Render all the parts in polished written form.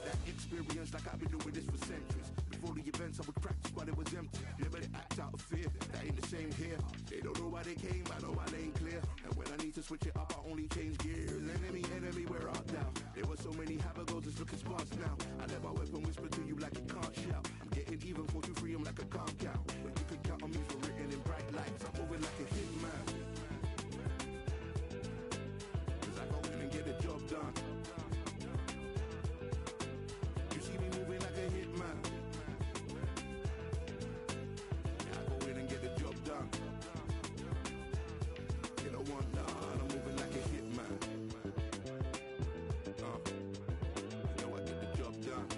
that experience like I've been doing this for centuries. Before the events I would practice while it was empty. Never to act out of fear, that ain't the same here. They don't know why they came, I know my lane clear. And when I need to switch it up, I only change gears. Enemy, where art thou? There were so many habagos, it's looking sparse now. I let my weapon whisper to you like it can't shout. I'm getting even, 4 to 3, I'm like a calm cow. But you can count on me for written in bright lights. I'm moving like a hitman. Cause I go in and get the job done. You see me moving like a hitman. Yeah, I go in and get the job done. You don't want none, I'm moving like a hitman. You know I get the job done.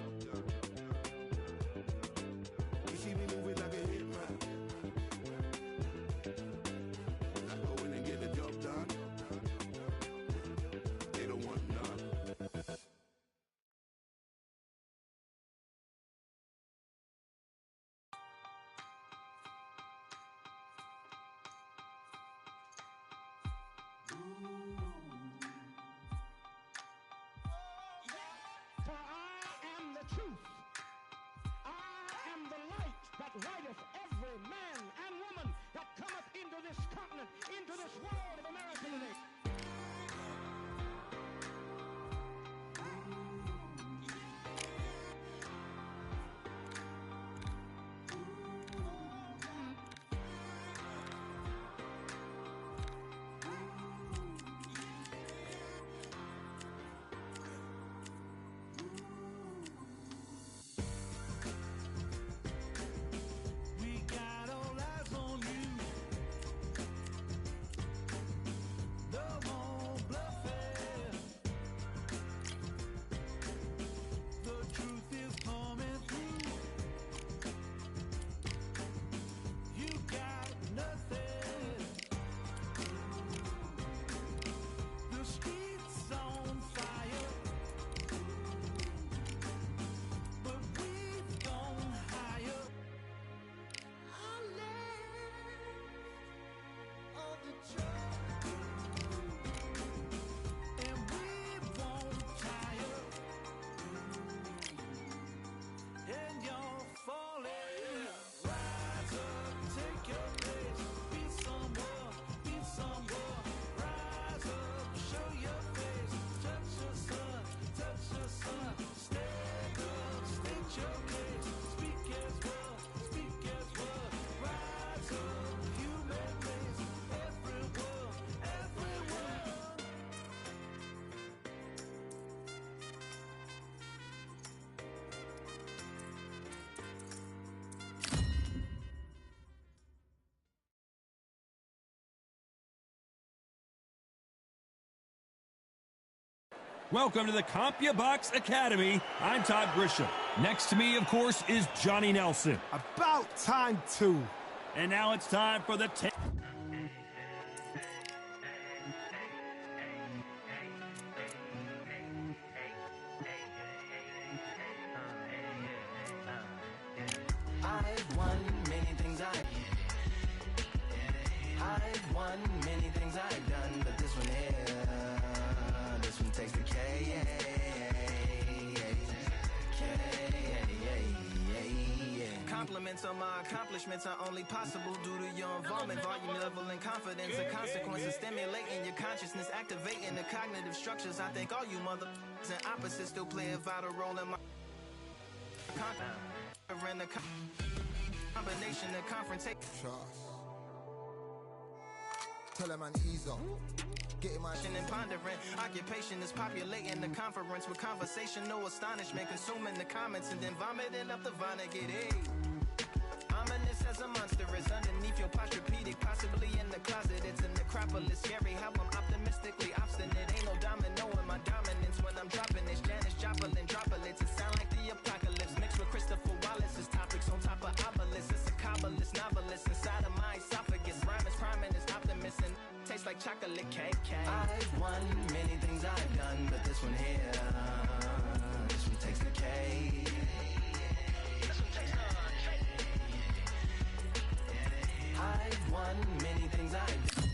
You see me moving like a hitman. I go in and get the job done. They don't want none. For I am the truth. I am the light that lighteth every man and woman that cometh into this continent, into this world of America today. We got all eyes on you. No more bluffing. The truth is coming through. You got nothing. The streets on fire, but we've gone higher. I left all the trouble, and we won't tire. And you're falling. Rise up, take your place. Be somewhere. Rise up, show your face. Touch your son. Stand up, state your case. Speak as well. Rise up, human race. Everyone. Welcome to the CompuBox Academy. I'm Todd Grisham. Next to me, of course, is Johnny Nelson. About time too. And now it's time for the I've won many things I've done, but this one here, this one takes the K. Compliments on my accomplishments are only possible due to your involvement, volume, level, and confidence. The consequences stimulating your consciousness, activating the cognitive structures. I think all you mother and opposites still play a vital role in my and the combination of confrontation. Tell him man ease up. Getting my And pondering, occupation is populating the conference with conversation, no astonishment, consuming the comments and then vomiting up the Vonnegut. Ominous as a monster is underneath your posturepedic, possibly in the closet. It's a necropolis, scary how I'm optimistically obstinate. Ain't no domino in my dominance when I'm dropping this. Janis Joplin droplets, it sound like the apocalypse mixed with Christopher Wallace's topics on top of obelisks. It's a kabbalist novelist inside of my esophagus. Rhyme is priming, is optimist and tastes like chocolate cake. I've won many things I've done, but this one here, this one takes the cake. I've won many things I've done.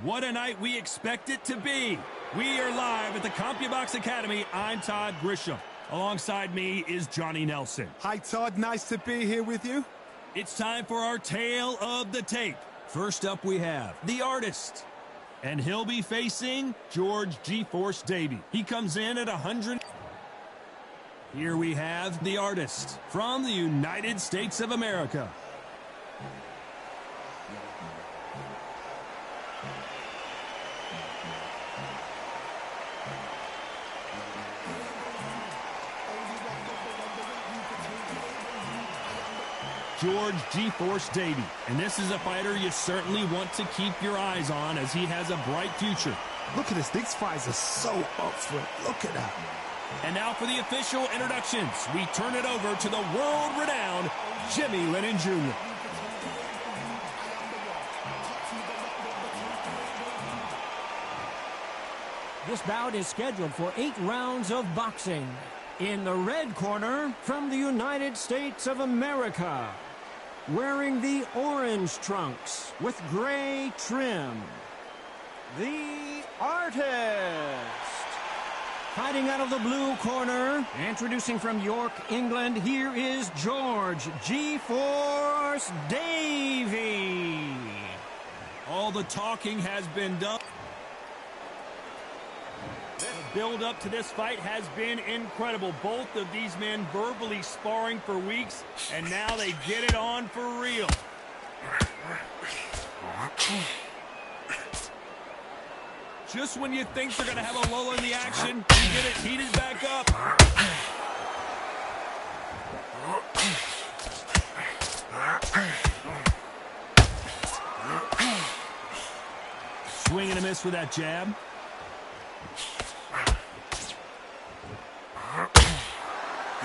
What a night we expect it to be. We are live at the CompuBox Academy. I'm Todd Grisham. Alongside me is Johnny Nelson. Hi, Todd. Nice to be here with you. It's time for our tale of the tape. First up, we have the artist. And he'll be facing George G-Force Davey. He comes in at 100. Here we have the artist from the United States of America. George G-Force Davey. And this is a fighter you certainly want to keep your eyes on as he has a bright future. Look at this. These fights are so up for it. Look at that. And now for the official introductions. We turn it over to the world-renowned Jimmy Lennon Jr. This bout is scheduled for 8 rounds of boxing. In the red corner, from the United States of America, wearing the orange trunks with gray trim, the artist. Fighting out of the blue corner, introducing from York, England, here is George G-Force Davey. All the talking has been done. The build up to this fight has been incredible. Both of these men verbally sparring for weeks, and now they get it on for real. Just when you think they're going to have a lull in the action, you get it heated back up. Swing and a miss with that jab.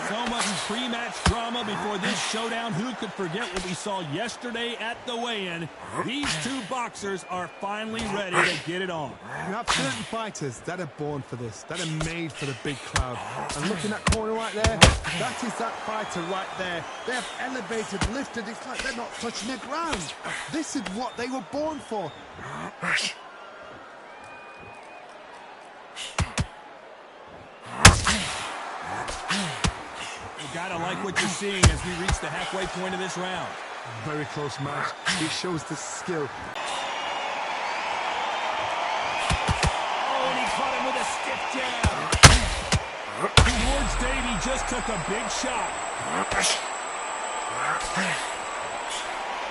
So much pre-match drama before this showdown. Who could forget what we saw yesterday at the weigh-in? These two boxers are finally ready to get it on. You have certain fighters that are born for this, that are made for the big crowd. And look in that corner right there, that is that fighter right there. They have elevated, lifted, it's like they're not touching the ground. This is what they were born for. Gotta like what you're seeing as we reach the halfway point of this round. Very close match. It shows the skill. Oh, and he caught him with a stiff jab. George Davey just took a big shot.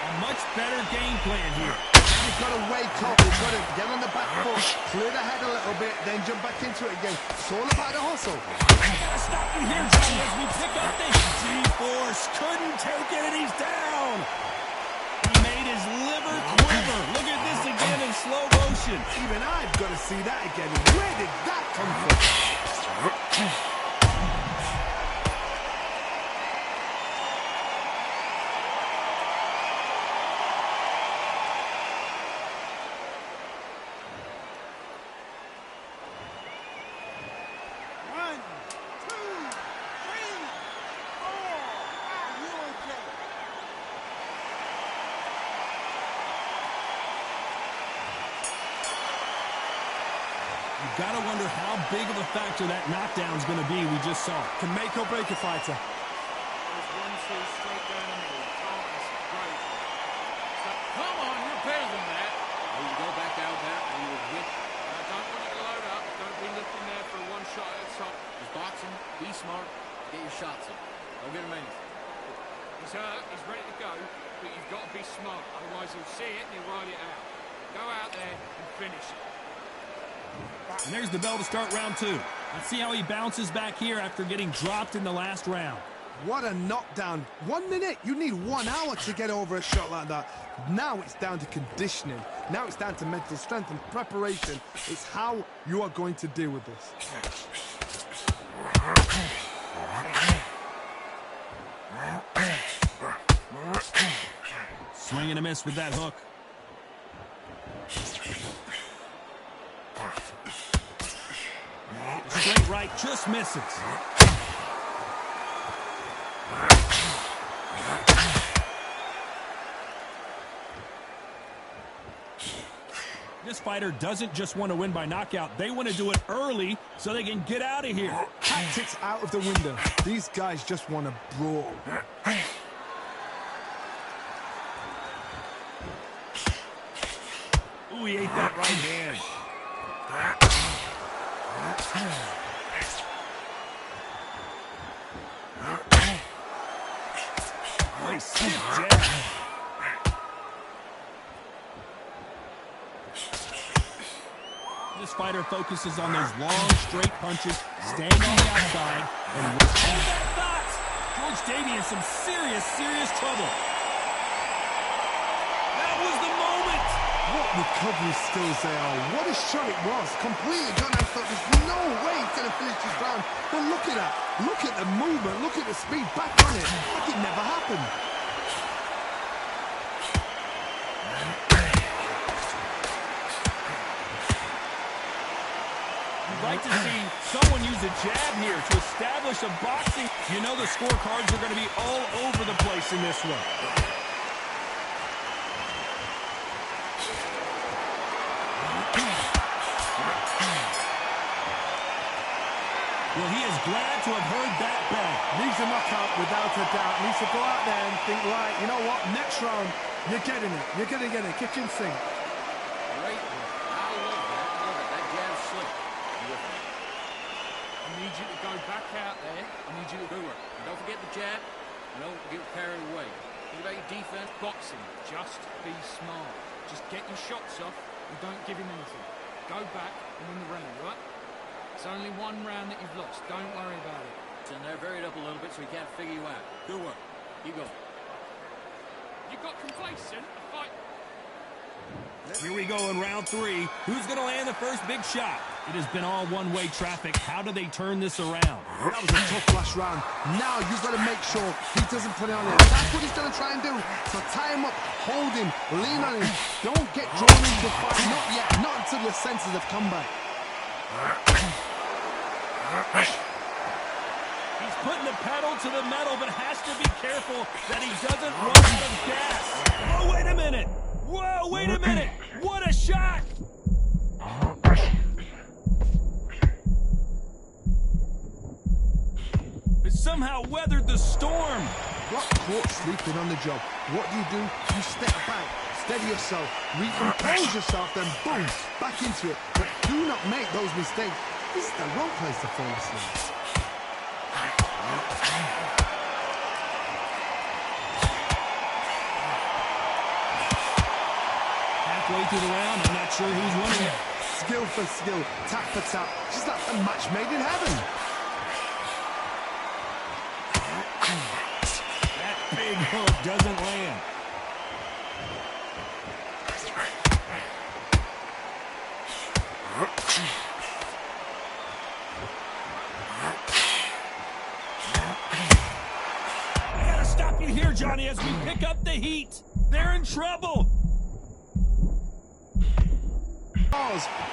A much better game plan here. You've got to wake up, you've got to get on the back foot, clear the head a little bit, then jump back into it again. It's all about the hustle. I gotta stop you here, Johnny, as we pick up this. G-Force couldn't take it, and he's down. He made his liver quiver. Look at this again in slow motion. Even I've got to see that again. Where did that come from? Gotta wonder how big of a factor that knockdown's gonna be we just saw. Can make or break a fighter. There's 1-2 straight down the middle. Oh, that's great. So, come on, you're better than that. Will you go back out there and you will hit? I don't want you to load up. Don't be looking there for one shot at the top. Just boxing, be smart, get your shots in. Don't get him anything. He's hurt, he's ready to go, but you've got to be smart. Otherwise he'll see it and he'll ride it out. Go out there and finish it. And there's the bell to start round 2. Let's see how he bounces back here after getting dropped in the last round. What a knockdown. 1 minute. You need 1 hour to get over a shot like that. Now it's down to conditioning. Now it's down to mental strength and preparation. It's how you are going to deal with this. Swing and a miss with that hook. Straight right just misses. This fighter doesn't just want to win by knockout. They want to do it early so they can get out of here. Tactics out of the window. These guys just want to brawl. Ooh, he ate that right hand. Nice stiff jab. This fighter focuses on those long, straight punches, staying on the outside, and hold that thought. George Davey in some serious trouble. That was the moment. What recovery skills they are. What a shot it was. Completely done. I thought there's no way he's going to finish this round. But look at that. Look at the movement. Look at the speed. Back on it. Like it never happened. You'd like to see someone use a jab here to establish a boxing. You know the scorecards are going to be all over the place in this one. Well, he is glad to have heard that bell. Needs a knockout without a doubt. Needs to go out there and think, right, you know what? Next round, you're getting it. You're going to get it. Kitchen sink. Great. I love that. I love it. That jab's slick. I need you to go back out there. I need you to do it. And don't forget the jab. And don't get carried away. Think about your defense. Boxing. Just be smart. Just get your shots off and don't give him anything. Go back and win the round, right? It's only one round that you've lost. Don't worry about it. It's in there, varied up a little bit so he can't figure you out. Good work. Keep going. You got complacent. The fight. Here we go in round 3. Who's going to land the first big shot? It has been all one-way traffic. How do they turn this around? That was a tough last round. Now you've got to make sure he doesn't put it on him. That's what he's going to try and do. So tie him up, hold him, lean on him. Don't get drawn into the fight. Not yet. Not until your senses have come back. He's putting the pedal to the metal, but has to be careful that he doesn't run out of gas. Oh, wait a minute. Whoa, wait a minute. What a shot. It somehow weathered the storm. Got caught sleeping on the job. What do? You step back, steady yourself, recompose yourself, then boom, back into it. But do not make those mistakes. This is the wrong place to fall asleep. Halfway through the round, I'm not sure who's winning. Skill for skill, tap for tap, just like a match made in heaven. That big hook doesn't land. I gotta stop you here, Johnny, as we pick up the heat. They're in trouble.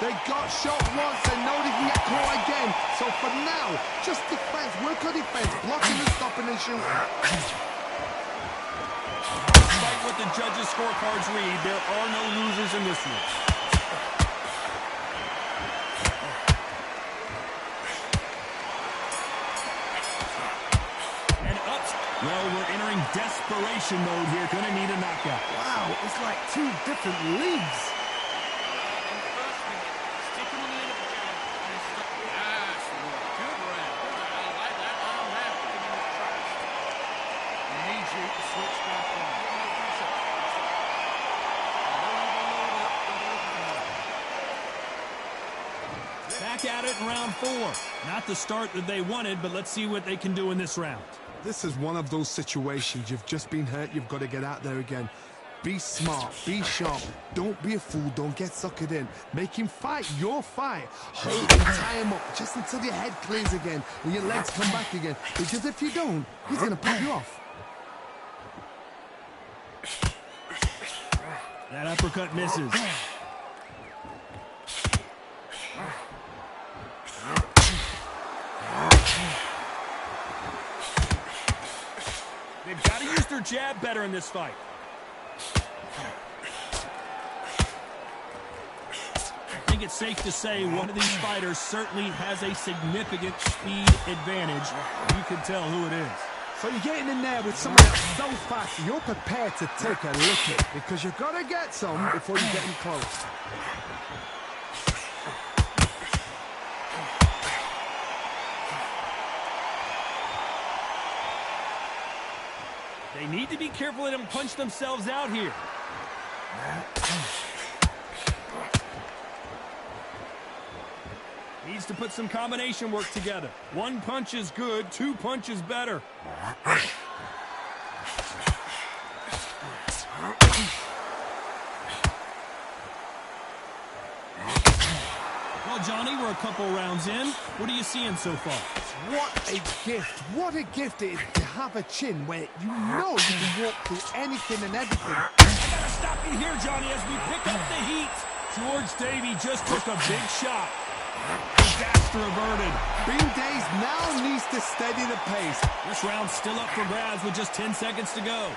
They got shot once, they know they can get caught again. So for now, just defense, work on defense, blocking and stopping and shooting. Despite what the judges' scorecards read, there are no losers in this one. And ups. Well, we're entering desperation mode here. Gonna need a knockout. Wow, it's like 2 different leagues. Back at it in round 4. Not the start that they wanted, but let's see what they can do in this round. This is one of those situations. You've just been hurt. You've got to get out there again. Be smart. Be sharp. Don't be a fool. Don't get suckered in. Make him fight your fight. Hold him, tie him up just until your head clears again and your legs come back again. Because if you don't, he's going to pop you off. That uppercut misses. They've got to use their jab better in this fight. think it's safe to say one of these fighters certainly has a significant speed advantage. You can tell who it is. So you're getting in there with someone that's so fast, you're prepared to take a lick because you've got to get some before you get in close. They need to be careful they don't punch themselves out here. Needs to put some combination work together. One punch is good, two punches better. Well, Johnny, we're a couple rounds in. What are you seeing so far? What a gift. What a gift it is to have a chin where you know you can walk through anything and everything. I gotta stop you here, Johnny, as we pick up the heat. George Davey just took a big shot. Disaster averted. Bing Days now needs to steady the pace. This round's still up for grabs with just 10 seconds to go.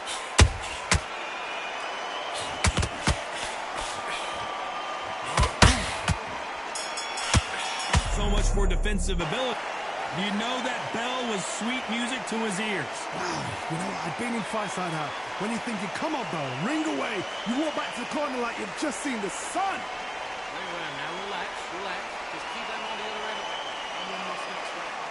So much for defensive ability. Do you know that bell was sweet music to his ears? Wow, you know, I've been in fights like that. When you're thinking, come on, bell, ring away. You walk back to the corner like you've just seen the sun. Wait around now, relax. Just keep them on the other end of it. And then this next round.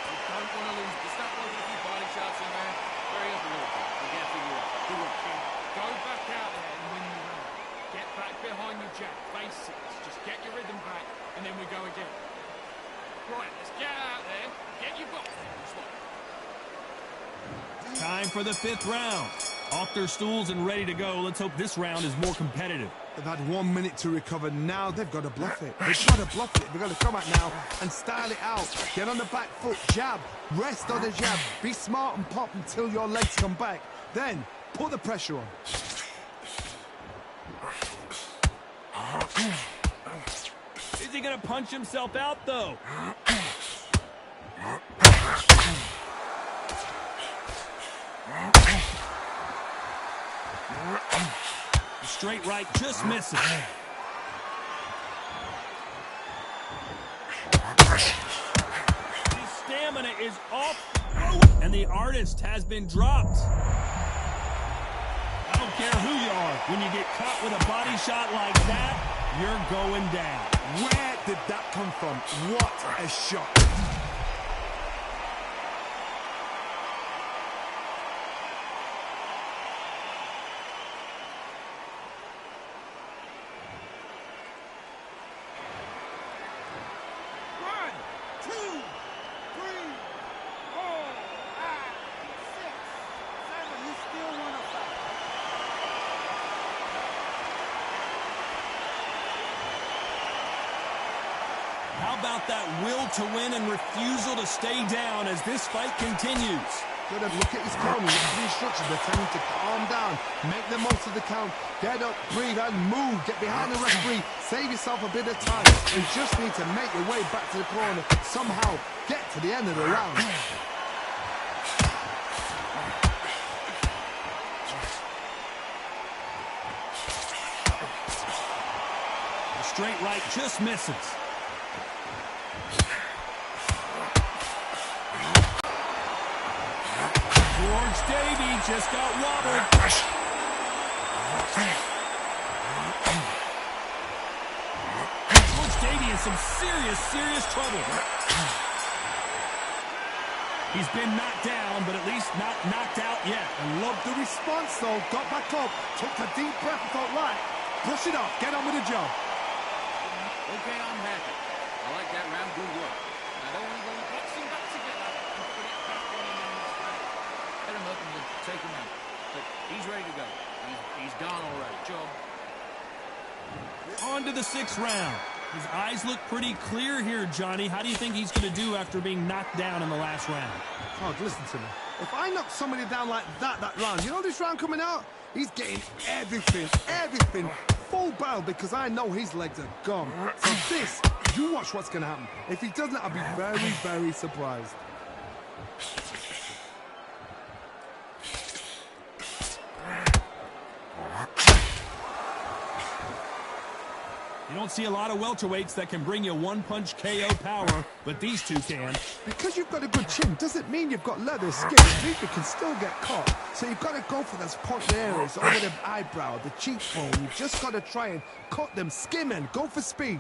You don't want to lose. Just stop looking a few body shots in there. Hurry up a little bit. We got to figure it out. Good work, King. Go back out there and win the round. Get back behind your jab. Basics. Just get your rhythm back, and then we go again. Right, let's get out there. Get your box. Time for the 5th round. Off their stools and ready to go. Let's hope this round is more competitive. They've had 1 minute to recover. Now they've got to bluff it. They've got to bluff it. They've got to come out now and style it out. Get on the back foot, jab. Rest on the jab. Be smart and pop until your legs come back. Then put the pressure on. Is he going to punch himself out, though? The straight right just misses. His stamina is off, and the artist has been dropped. I don't care who you are. When you get caught with a body shot like that, you're going down. Where did that come from? What a shot. How about that will to win and refusal to stay down as this fight continues? Good, look at his corner. Look at the instructions. They're telling him to calm down. Make the most of the count. Get up, breathe, and move. Get behind the referee. Save yourself a bit of time. You just need to make your way back to the corner. Somehow get to the end of the round. The straight right just misses. George Davey just got wobbled. George Davey in some serious trouble. He's been knocked down, but at least not knocked out yet. I love the response, though. Got back up, took a deep breath and thought, right, brush it off, get on with the job. Okay, I'm happy. I like that round. Good work. I don't want to go boxing back together and put it back on him in this fight. Get him up and then take him out. But he's ready to go. He's gone already. Job. On to the 6th round. His eyes look pretty clear here, Johnny. How do you think he's going to do after being knocked down in the last round? Oh, listen to me. If I knock somebody down like that round, you know this round coming out? He's getting everything, full barrel, because I know his legs are gone. So this, you watch what's going to happen. If he doesn't, I'll be very surprised. The don't see a lot of welterweights that can bring you one-punch KO power, but these two can. Because you've got a good chin doesn't mean you've got leather skin. People can still get caught. So you've got to go for those point areas over the eyebrow, the cheekbone. You've just got to try and cut them, skim and go for speed.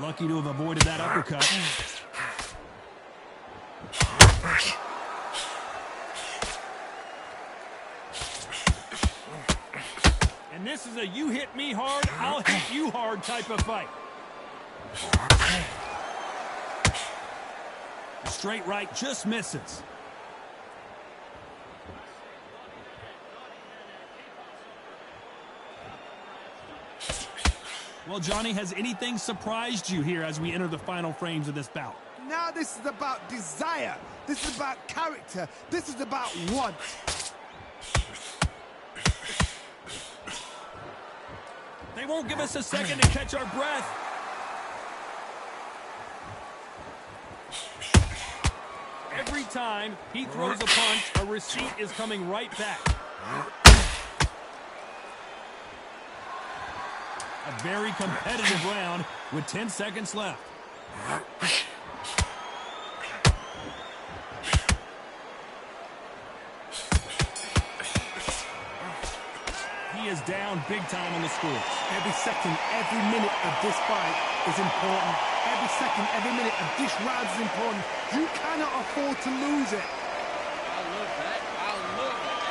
Lucky to have avoided that uppercut. And this is a you hit me hard, I'll hit you hard type of fight. The straight right just misses. Well, Johnny, has anything surprised you here as we enter the final frames of this bout? Now this is about desire. This is about character. This is about want. They won't give us a second to catch our breath. Every time he throws a punch, a receipt is coming right back. A very competitive round with 10 seconds left. He is down big time on the scores. Every second, every minute of this fight is important. Every second, every minute of this round is important. You cannot afford to lose it. I love that. I love that.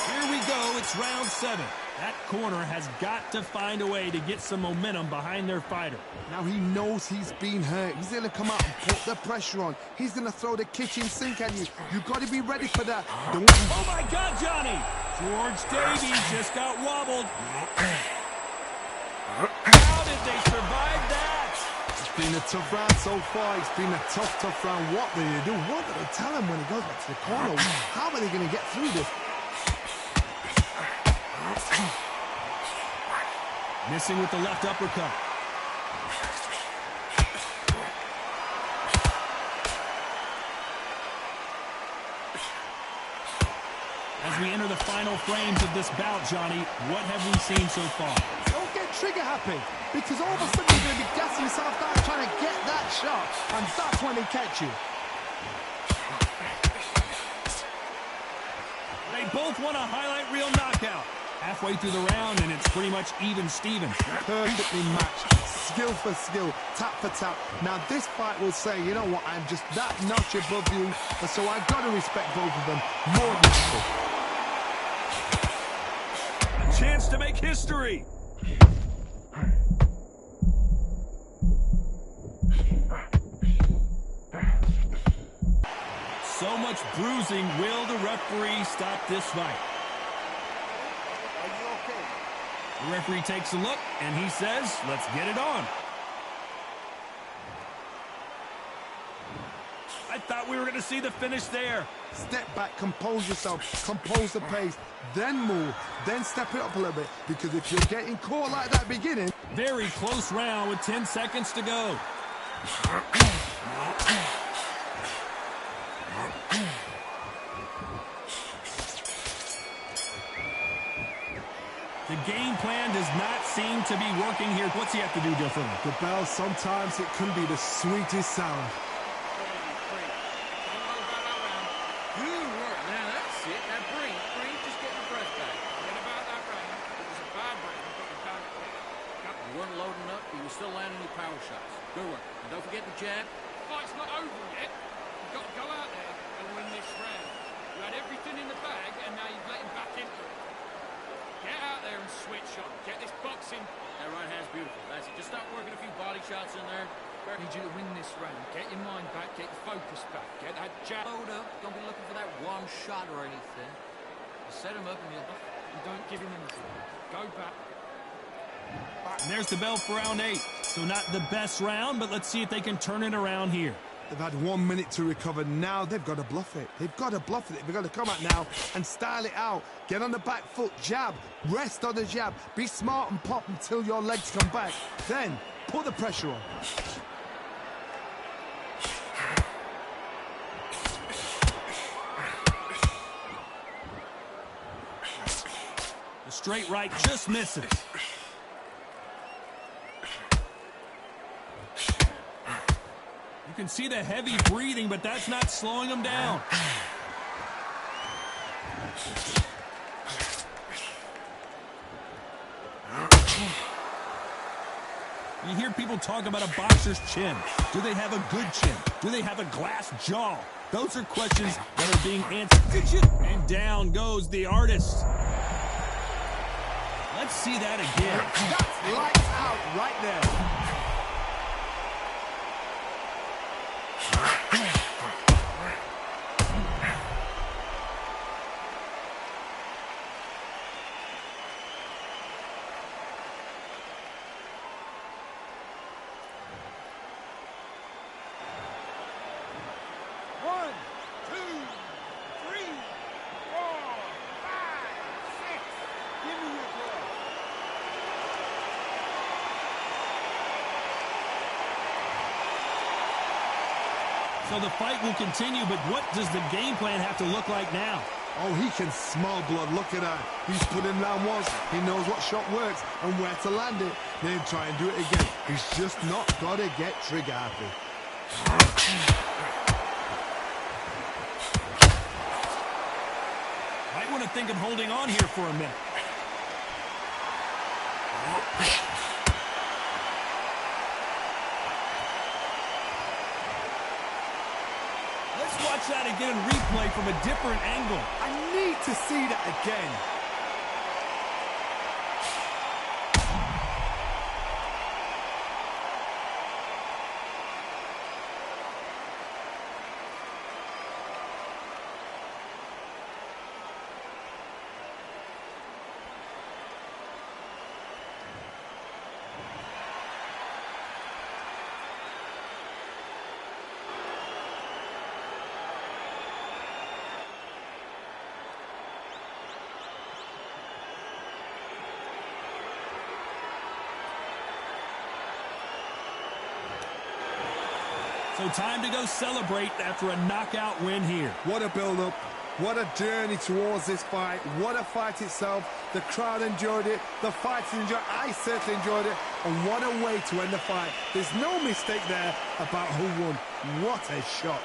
Here we go. It's round 7. That corner has got to find a way to get some momentum behind their fighter. Now he knows he's been hurt. He's going to come out and put the pressure on. He's going to throw the kitchen sink at you. You've got to be ready for that. Oh, my God, Johnny! George Davies just got wobbled. How did they survive that? It's been a tough round so far. It's been a tough round. What will they do? What will they tell him when he goes back to the corner? How are they going to get through this? Missing with the left uppercut. As we enter the final frames of this bout, Johnny, what have we seen so far? Don't get trigger happy, because all of a sudden you're going to be gassing yourself down trying to get that shot, and that's when they catch you. They both want a highlight reel knockout. Halfway through the round, and it's pretty much even Steven. Perfectly matched, skill for skill, tap for tap. Now this fight will say, you know what, I'm just that notch above you, and so I've got to respect both of them more than equal. A chance to make history. So much bruising. Will the referee stop this fight? The referee takes a look, and he says, let's get it on. I thought we were going to see the finish there. Step back, compose yourself, compose the pace, then move, then step it up a little bit, because if you're getting caught like that beginning... Very close round with 10 seconds to go. The game plan does not seem to be working here. What's he have to do differently? The bell, sometimes it can be the sweetest sound. Good work. Now that's it. Now breathe. Just get your breath back. Forget about that round. It was a bad round, but we can't quit. You weren't loading up, but you were still landing your power shots. Good work. And don't forget the jab. The fight's not over yet. You've got to go out there and win this round. You had everything in the bag, and now you've let him back into it. Get out there and switch on. Get this boxing. That right hand's beautiful. That's it. Just start working a few body shots in there. I need you to win this round. Get your mind back. Get your focus back. Get that jab. Load up. Don't be looking for that one shot or anything. Just set him up and you'll... And don't give him anything. Go back. And there's the bell for round 8. So not the best round, but let's see if they can turn it around here. They've had 1 minute to recover. Now they've got to bluff it. They've got to bluff it. They've got to come out now and style it out. Get on the back foot, jab, rest on the jab. Be smart and pop until your legs come back. Then put the pressure on. straight right just misses. You can see the heavy breathing, but that's not slowing him down. You hear people talk about a boxer's chin. Do they have a good chin? Do they have a glass jaw? Those are questions that are being answered. And down goes the artist. Let's see that again. That's lights out right there. So the fight will continue, but what does the game plan have to look like now? Oh, he can smell blood. Look at that. He's put him down once. He knows what shot works and where to land it. Then try and do it again. He's just not got to get trigger happy. Might want to think of holding on here for a minute. Let's watch that again in replay from a different angle. I need to see that again. So time to go celebrate after a knockout win here. What a build-up. What a journey towards this fight. What a fight itself. The crowd enjoyed it. The fighters enjoyed it. I certainly enjoyed it. And what a way to end the fight. There's no mistake there about who won. What a shot.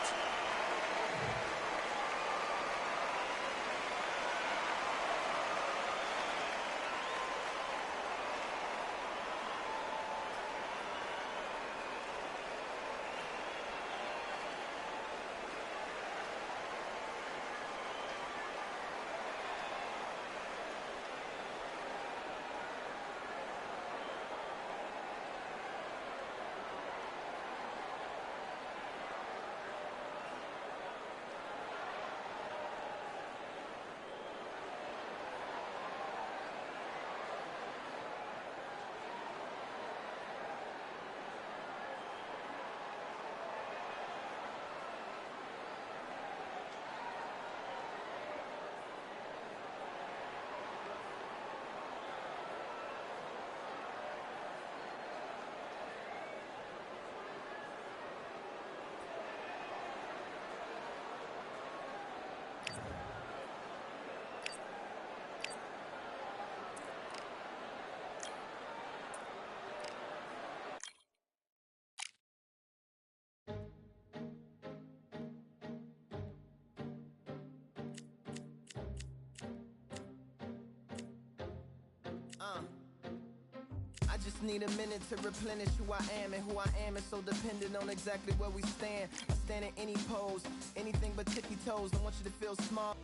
I just need a minute to replenish who I am, and who I am is so dependent on exactly where we stand. I stand in any pose, anything but tippy toes. I want you to feel small.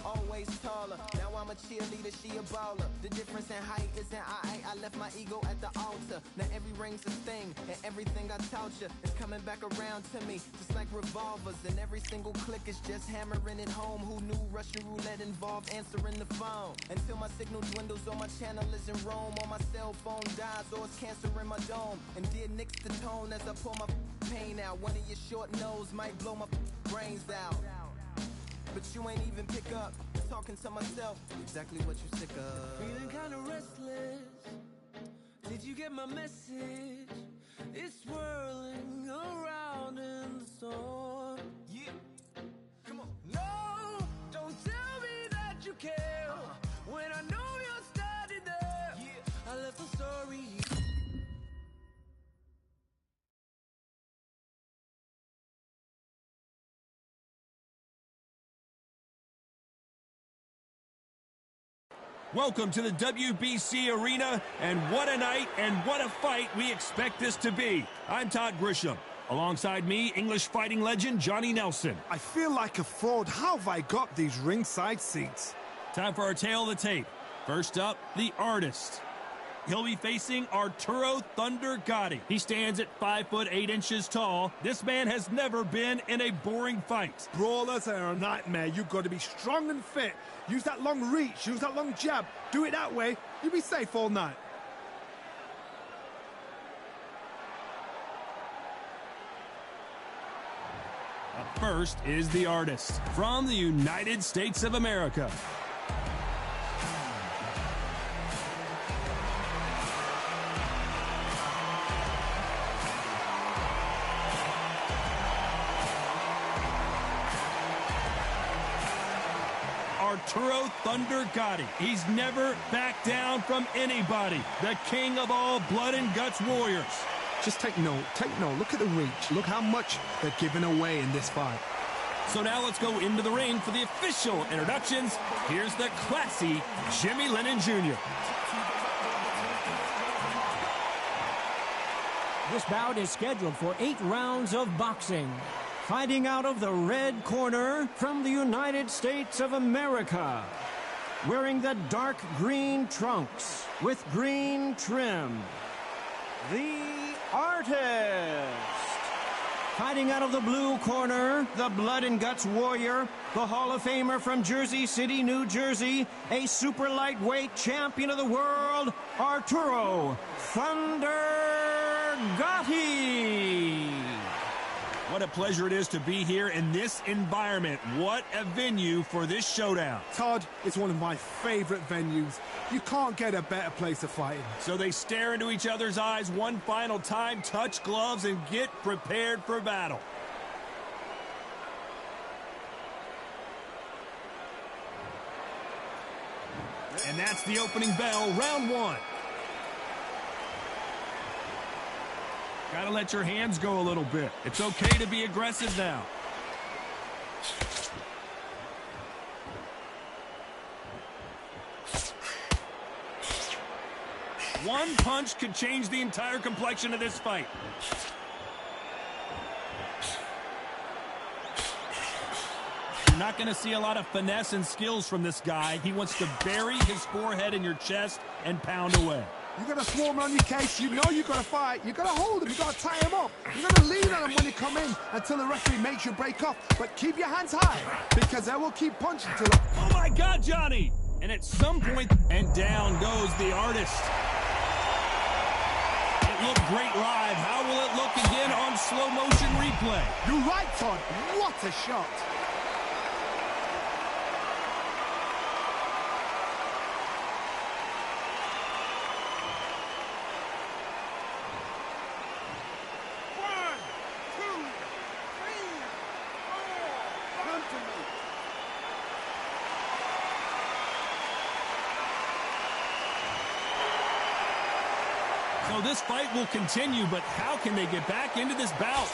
Always taller. Now I'm a cheerleader, she a baller. The difference in height isn't I left my ego at the altar. Now every ring's a thing, and everything I taught you is coming back around to me, just like revolvers. And every single click is just hammering it home. Who knew Russian roulette involved answering the phone? Until my signal dwindles or my channel is in Rome, or my cell phone dies, or it's cancer in my dome. And dear nicks the tone as I pull my pain out. One of your short nose might blow my brains out. But you ain't even pick up. Talking to myself, exactly what you sick of. Feeling kinda restless. Did you get my message? It's swirling around in the storm. Yeah, come on. No, story. Welcome to the WBC arena, and what a night and what a fight we expect this to be. I'm Todd Grisham. Alongside me, English fighting legend Johnny Nelson. I feel like a fraud. How have I got these ringside seats? Time for our tale of the tape. First up, the artist. He'll be facing Arturo Thunder Gotti. He stands at 5'8" tall. This man has never been in a boring fight. Brawlers are a nightmare. You've got to be strong and fit. Use that long reach. Use that long jab. Do it that way. You'll be safe all night. Up first is the artist from the United States of America. Arturo Thunder Gotti. He's never backed down from anybody. The king of all blood and guts warriors. Just take note. Take note. Look at the reach. Look how much they're giving away in this fight. So now let's go into the ring for the official introductions. Here's the classy Jimmy Lennon Jr. This bout is scheduled for 8 rounds of boxing. Fighting out of the red corner from the United States of America. Wearing the dark green trunks with green trim. The artist. Fighting out of the blue corner, the blood and guts warrior, the Hall of Famer from Jersey City, New Jersey, a super lightweight champion of the world, Arturo Thunder Gotti. What a pleasure it is to be here in this environment. What a venue for this showdown. Todd, it's one of my favorite venues. You can't get a better place to fight in. So they stare into each other's eyes one final time, touch gloves, and get prepared for battle. And that's the opening bell, round 1. Gotta let your hands go a little bit. It's okay to be aggressive now. One punch could change the entire complexion of this fight. You're not going to see a lot of finesse and skills from this guy. He wants to bury his forehead in your chest and pound away. You got to swarm on your case. You know you got to fight. You got to hold him. You got to tie him up. You got to lean on him when you come in until the referee makes you break off. But keep your hands high because they will keep punching till. Oh my God, Johnny! And at some point, and down goes the artist. It looked great live. How will it look again on slow motion replay? You're right, Todd. What a shot! So this fight will continue, but how can they get back into this bout?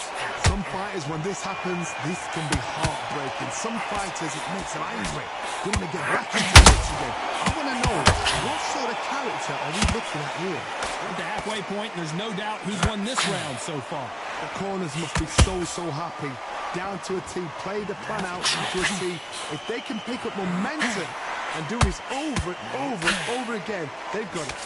Some fighters, when this happens, this can be heartbreaking. Some fighters, it makes them angry. They want to get back into the mix again. I want to know, what sort of character are we looking at here? We're at the halfway point, and there's no doubt who's won this round so far. The corners must be so happy. Down to a T, play the plan out to a T. If they can pick up momentum and do this over and over again, they've got it.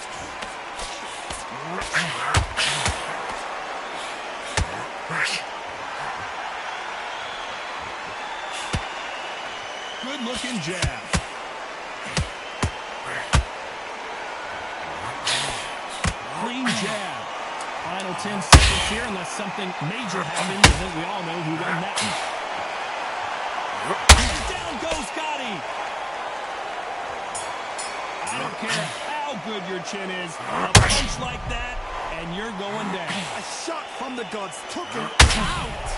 Good looking jab. Clean jab. Final 10 seconds here unless something major happens. I think we all know who won that one. Down goes Gotti. I don't care how good your chin is. A punch like that, and you're going down. A shot from the gods took him out.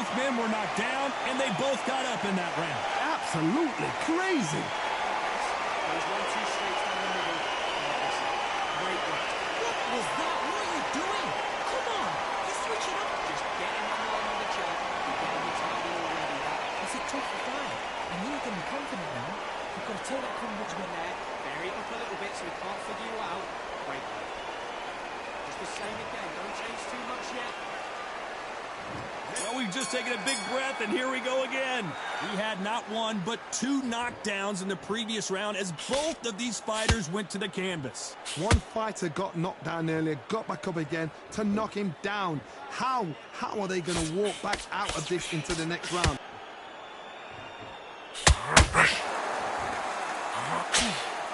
Both men were knocked down, and they both got up in that round. Absolutely crazy. There's 1-2 straight down the middle. Great work. What was that? What are you doing? Come on, you switch it up. Just getting on the line with the jab. You're getting your target already. It's a tough fight. I know you can be confident now. You've got to take that confidence Win there. Vary it up a little bit so he can't figure you out. Great work. Just the same again. Don't change too much yet. Well, we've just taken a big breath, and here we go again. We had not one, but 2 knockdowns in the previous round as both of these fighters went to the canvas. One fighter got knocked down earlier, got back up again to knock him down. How are they going to walk back out of this into the next round?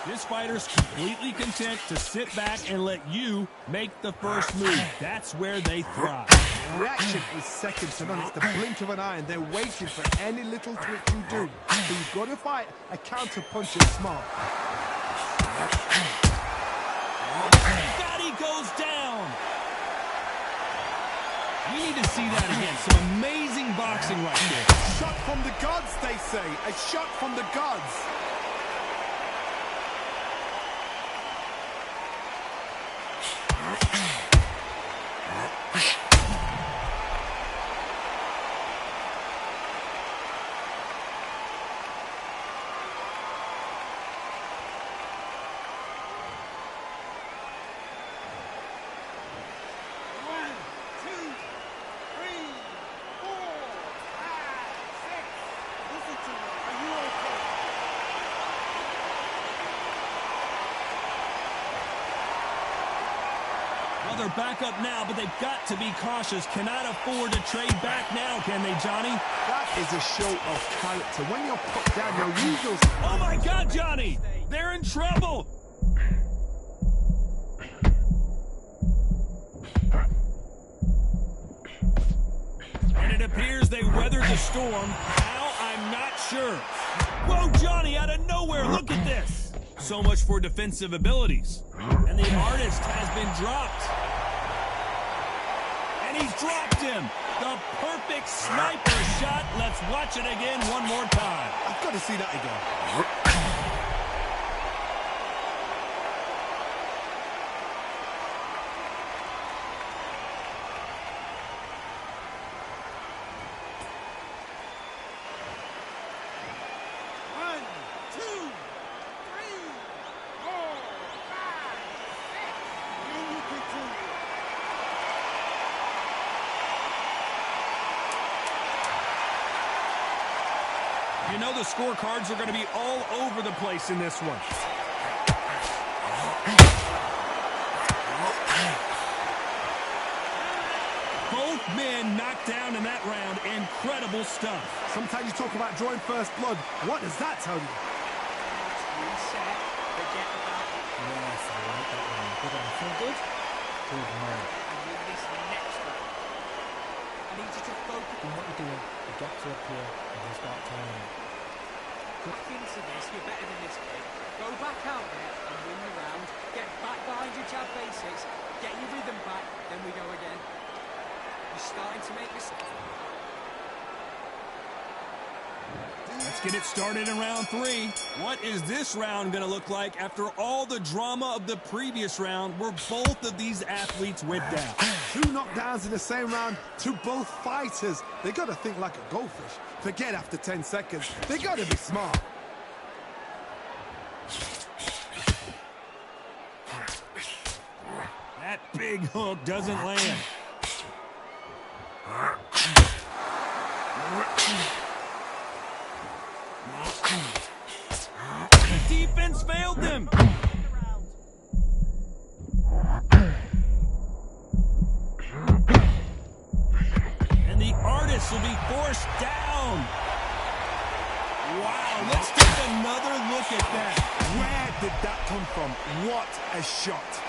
This fighter's completely content to sit back and let you make the first move. That's where they thrive. Reaction is second to none. It's the blink of an eye, and they're waiting for any little twitch you do. So you've got to fight a counter punch is smart. Gotti goes down. We need to see that again. Some amazing boxing right there. Shot from the gods, they say. A shot from the gods. Well, they're back up now, but they've got to be cautious. Cannot afford to trade back now, can they, Johnny? That is a show of character. When you're put down, your usual... Oh, my God, Johnny! They're in trouble! And it appears they weathered the storm. How? I'm not sure. Whoa, Johnny, out of nowhere, look at this! So much for defensive abilities. And the artist has been dropped. And he's dropped him. The perfect sniper shot. Let's watch it again one more time. I've got to see that again. You know the scorecards are going to be all over the place in this one. Both men knocked down in that round. Incredible stuff. Sometimes you talk about drawing first blood. What does that tell you? Reset. Forget about it. Yes, I like that one. Good one. Feel good? Good man. And win this next round. I need you to focus. And what you're doing, you get to up here and you start turning. Back into this. You're better than this kid. Go back out there and win the round. Get back behind your jab basics. Get your rhythm back. Then we go again. You're starting to make this. Let's get it started in round 3. What is this round going to look like after all the drama of the previous round where both of these athletes went down? 2 knockdowns in the same round to both fighters. They got to think like a goldfish. Forget after 10 seconds. They got to be smart. That big hook doesn't land. The defense failed them. And the artist will be forced down. Wow, let's take another look at that. Where did that come from? What a shot.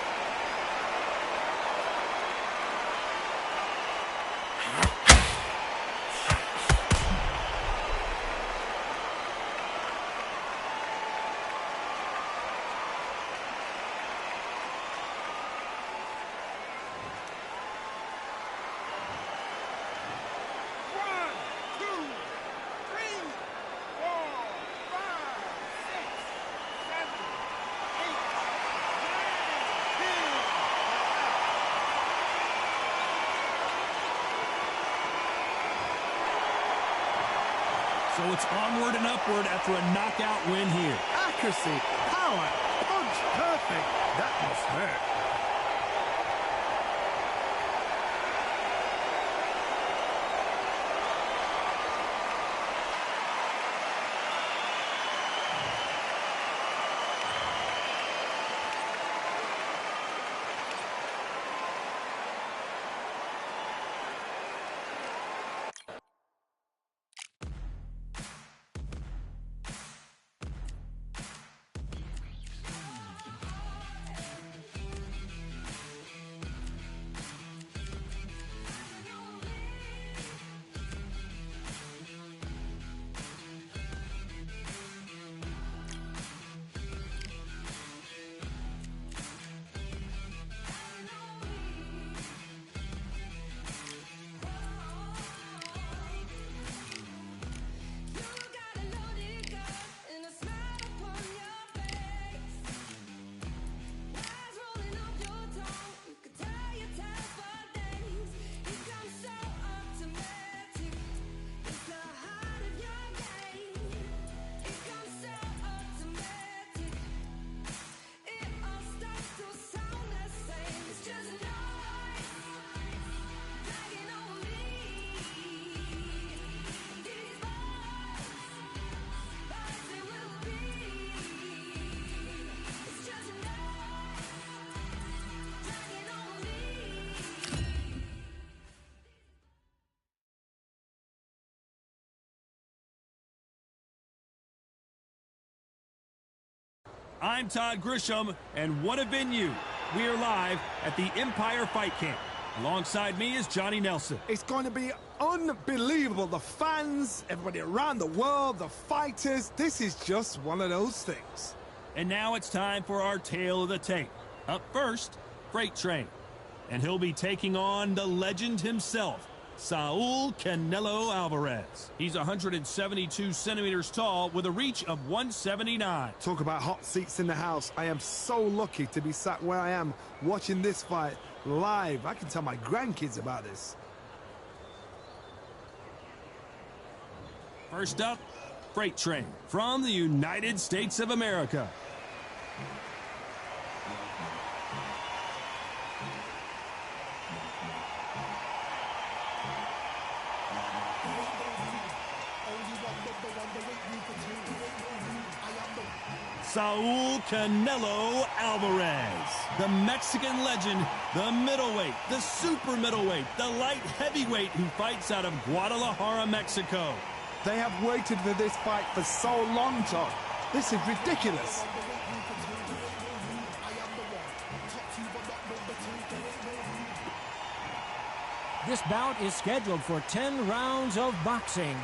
So it's onward and upward after a knockout win here. Accuracy, power, punch, perfect. That must hurt. I'm Todd Grisham, and what a venue. We are live at the Empire Fight Camp. Alongside me is Johnny Nelson. It's going to be unbelievable. The fans, everybody around the world, the fighters. This is just one of those things. And now it's time for our tale of the tape. Up first, Freight Train. And he'll be taking on the legend himself, Saul Canelo Alvarez. He's 172 centimeters tall with a reach of 179. Talk about hot seats in the house. I am so lucky to be sat where I am watching this fight live. I can tell my grandkids about this. First up, Freight Train from the United States of America. Saul Canelo Alvarez, the Mexican legend, the middleweight, the super middleweight, the light heavyweight who fights out of Guadalajara, Mexico. They have waited for this fight for so long, Todd. This is ridiculous. This bout is scheduled for 10 rounds of boxing.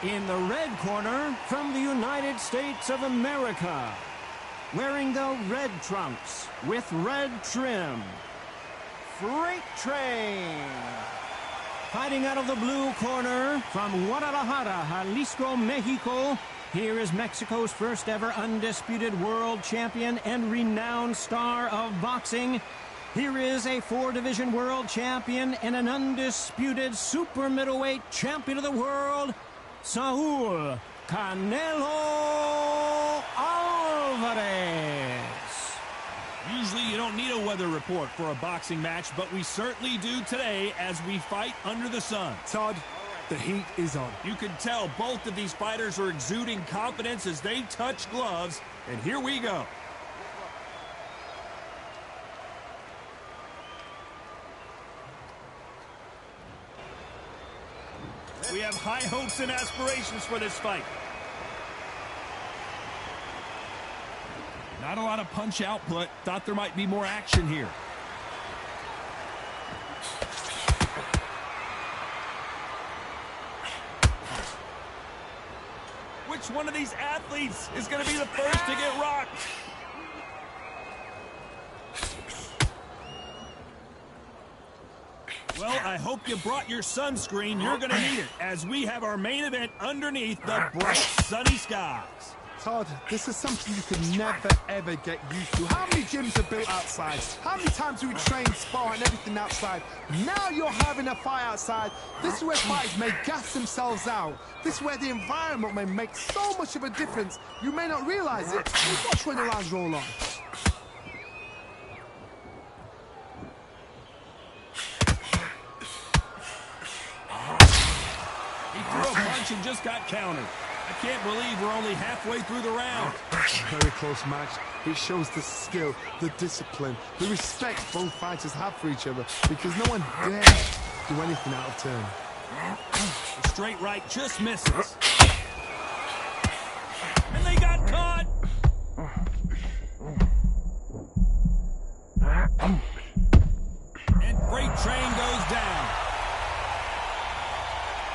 In the red corner, from the United States of America, wearing the red trunks with red trim, Freight Train. Fighting out of the blue corner, from Guadalajara, Jalisco, Mexico, here is Mexico's first ever undisputed world champion and renowned star of boxing. Here is a 4-division world champion and an undisputed super middleweight champion of the world, Saul Canelo Alvarez. Usually you don't need a weather report for a boxing match, but we certainly do today as we fight under the sun. Todd, the heat is on. You can tell both of these fighters are exuding confidence as they touch gloves, and here we go. We have high hopes and aspirations for this fight. Not a lot of punch output. Thought there might be more action here. Which one of these athletes is going to be the first to get rocked? Well, I hope you brought your sunscreen. You're going to need it as we have our main event underneath the bright sunny skies. Todd, this is something you can never, ever get used to. How many gyms are built outside? How many times do we train, spar, and everything outside? Now you're having a fight outside. This is where fighters may gas themselves out. This is where the environment may make so much of a difference. You may not realize it, but watch when the rounds roll on. He threw a punch and just got countered. I can't believe we're only halfway through the round. Very close match. It shows the skill, the discipline, the respect both fighters have for each other, because no one dares do anything out of turn. The straight right just misses. And they got caught. And Freight Train goes down.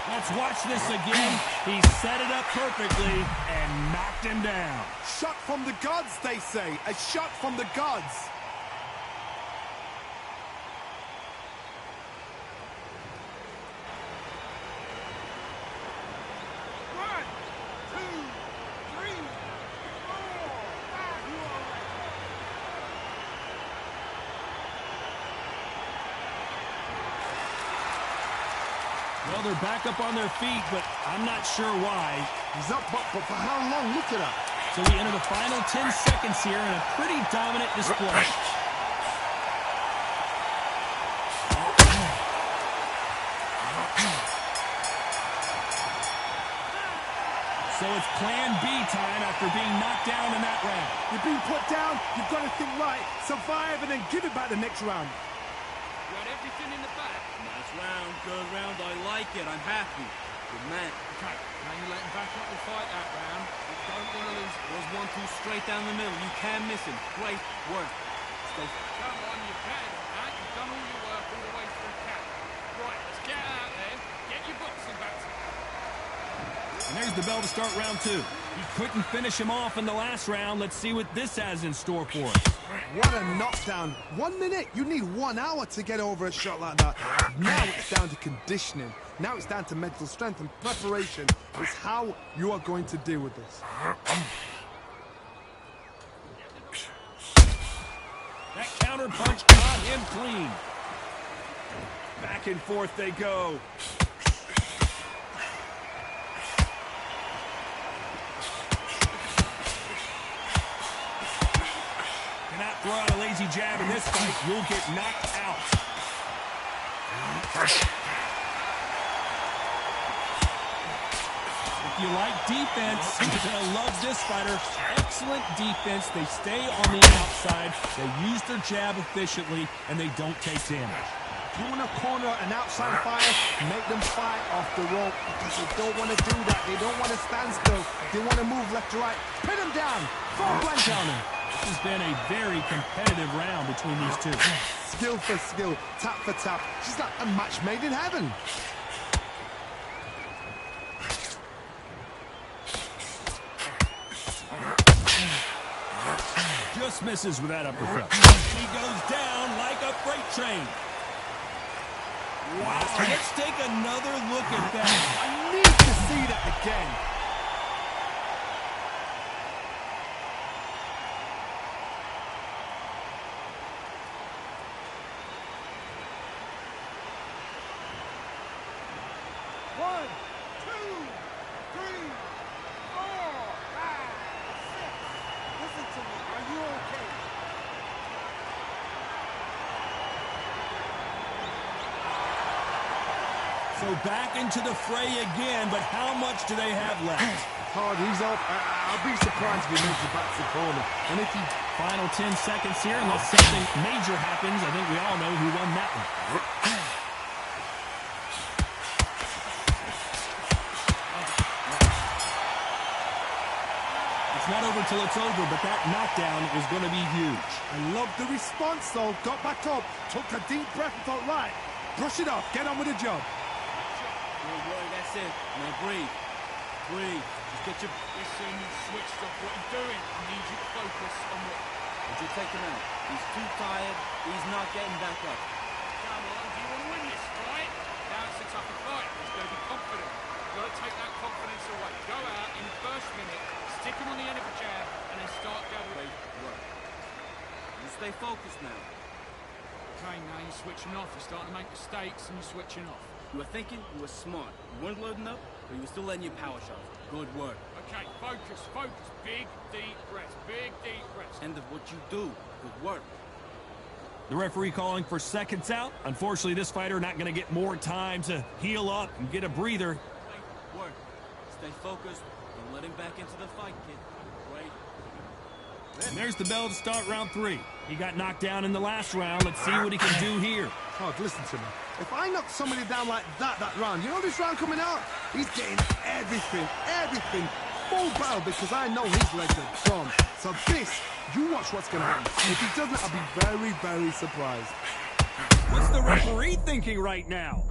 Let's watch this again. He set it up perfectly and knocked him down. Shot from the gods, they say. A shot from the gods. Well, they're back up on their feet, but I'm not sure why. He's up, but for how long? Look at that. So we enter the final 10 seconds here in a pretty dominant display. So it's plan B time after being knocked down in that round. You're being put down, you've got to think right, survive, and then give it back the next round. You had everything in the bag. Nice round, good round. I like it. I'm happy. Good man. Okay, now you're letting back up and fight that round. You don't want to lose. Was 1-2 straight down the middle. You can't miss him. Great work. Stay. Come on, you can. Right? You've done all your work all the way through camp. Right, let's get out there. Get your boxing back. And there's the bell to start round 2. He couldn't finish him off in the last round. Let's see what this has in store for us. What a knockdown. 1 minute, you need 1 hour to get over a shot like that. Now it's down to conditioning. Now it's down to mental strength and preparation. It's how you are going to deal with this. That counter punch caught him clean. Back and forth they go. Cannot throw out a lazy jab in this fight. You'll get knocked out. If you like defense, you're going to love this fighter. Excellent defense. They stay on the outside. They use their jab efficiently, and they don't take damage. If you want to corner an outside fighter, make them fight off the rope, because they don't want to do that. They don't want to stand still. They want to move left to right. Pin them down. Throw a blank on them. This has been a very competitive round between these two. Skill for skill, tap for tap. She's like a match made in heaven. Just misses with that uppercut. He goes down like a freight train. Wow, let's take another look at that. I need to see that again. So back into the fray again, but how much do they have left? Todd, he's up. I'll be surprised if he makes it back to the corner. And if he... Final 10 seconds here, unless something major happens. I think we all know who won that one. It's not over till it's over, but that knockdown is going to be huge. I love the response, though. Got back up, took a deep breath and thought, right, brush it off, get on with the job. Good work, that's it. Now breathe. Breathe. Just get your... Listen, you switched up what you're doing. I need you to focus on what... Would you take him out? He's too tired. He's not getting back up. Come on, do you want to win this, right? Now it's a tougher fight. He's got to be confident. You've got to take that confidence away. Go out in the first minute, Stick him on the end of a jab and then start going. Work. You stay focused now. Okay, now you're switching off. You're starting to make mistakes and you're switching off. You were thinking, you were smart. You weren't loading up, but you were still letting your power shots. Good work. Okay, focus, focus. Big, deep breaths. Big, deep breaths. End of what you do. Good work. The referee calling for seconds out. Unfortunately, this fighter not going to get more time to heal up and get a breather. Work. Stay focused. Don't let him back into the fight, kid. Right. And there's the bell to start round 3. He got knocked down in the last round. Let's see what he can do here. Oh, listen to me. If I knock somebody down like that round, you know this round coming out? He's getting everything, full barrel, because I know his legs are gone. So this, you watch what's going to happen. If he doesn't, I'll be very, very surprised. What's the referee thinking right now?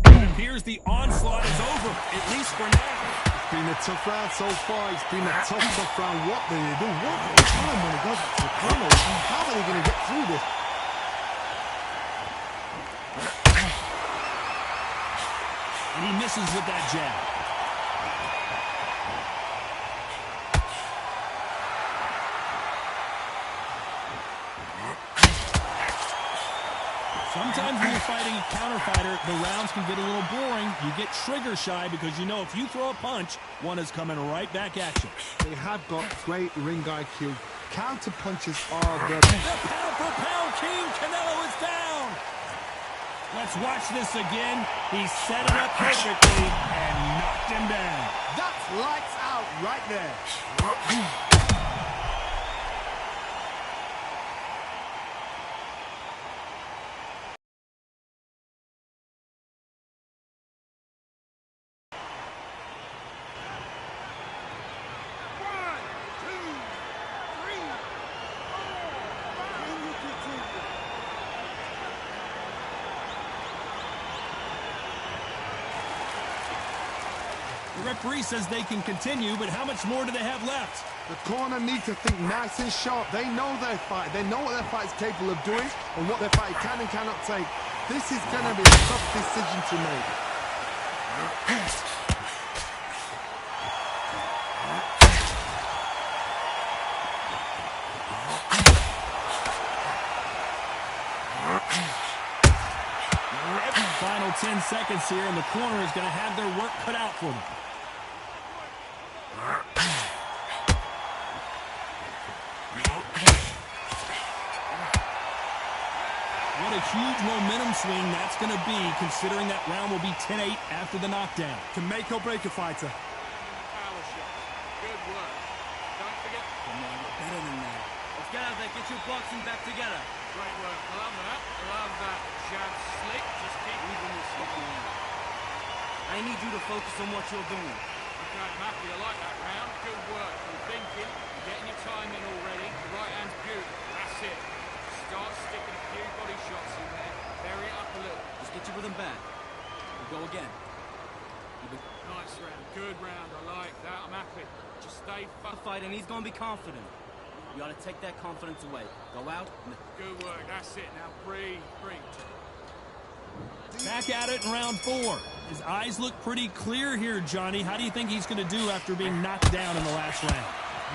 It appears the onslaught is over, at least for now. It's been a tough round so far. It's been a tough round. What do they do? What they time when it goes to the corner? How are they going to get through this? And he misses with that jab. Sometimes when you're fighting a counter fighter, the rounds can get a little boring. You get trigger shy because you know if you throw a punch, one is coming right back at you. They have got great ring IQ. Counter punches are the pound king, Canelo is down. Let's watch this again. He set it up perfectly and knocked him down. That's lights out right there. The referee says they can continue, but how much more do they have left? The corner needs to think nice and sharp. They know their fight. They know what their fight is capable of doing and what their fight can and cannot take. This is going to be a tough decision to make. Final 10 seconds here, and the corner is going to have their work cut out for them. What a huge momentum swing that's going to be, considering that round will be 10-8 after the knockdown. Can make or break a fighter. Power shot. Good work. Don't forget. Come on, you're better than that. Let's get out there, get your boxing back together. Great work. Love that. Love that. Jab slick. Just keep moving this stuff around. I need you to focus on what you're doing. Okay, Matthew, I like that round. Good work. You're thinking. You're getting your time in already. The right hand's beautiful. That's it. Start sticking a few body shots in there. Vary it up a little. Just get your rhythm back. We'll go again. Nice round. Good round. I like that. I'm happy. Just stay fight, and he's going to be confident. You ought to take that confidence away. Go out. Good work. That's it. Now breathe. Breathe. Back at it in round 4. His eyes look pretty clear here, Johnny. How do you think he's going to do after being knocked down in the last round?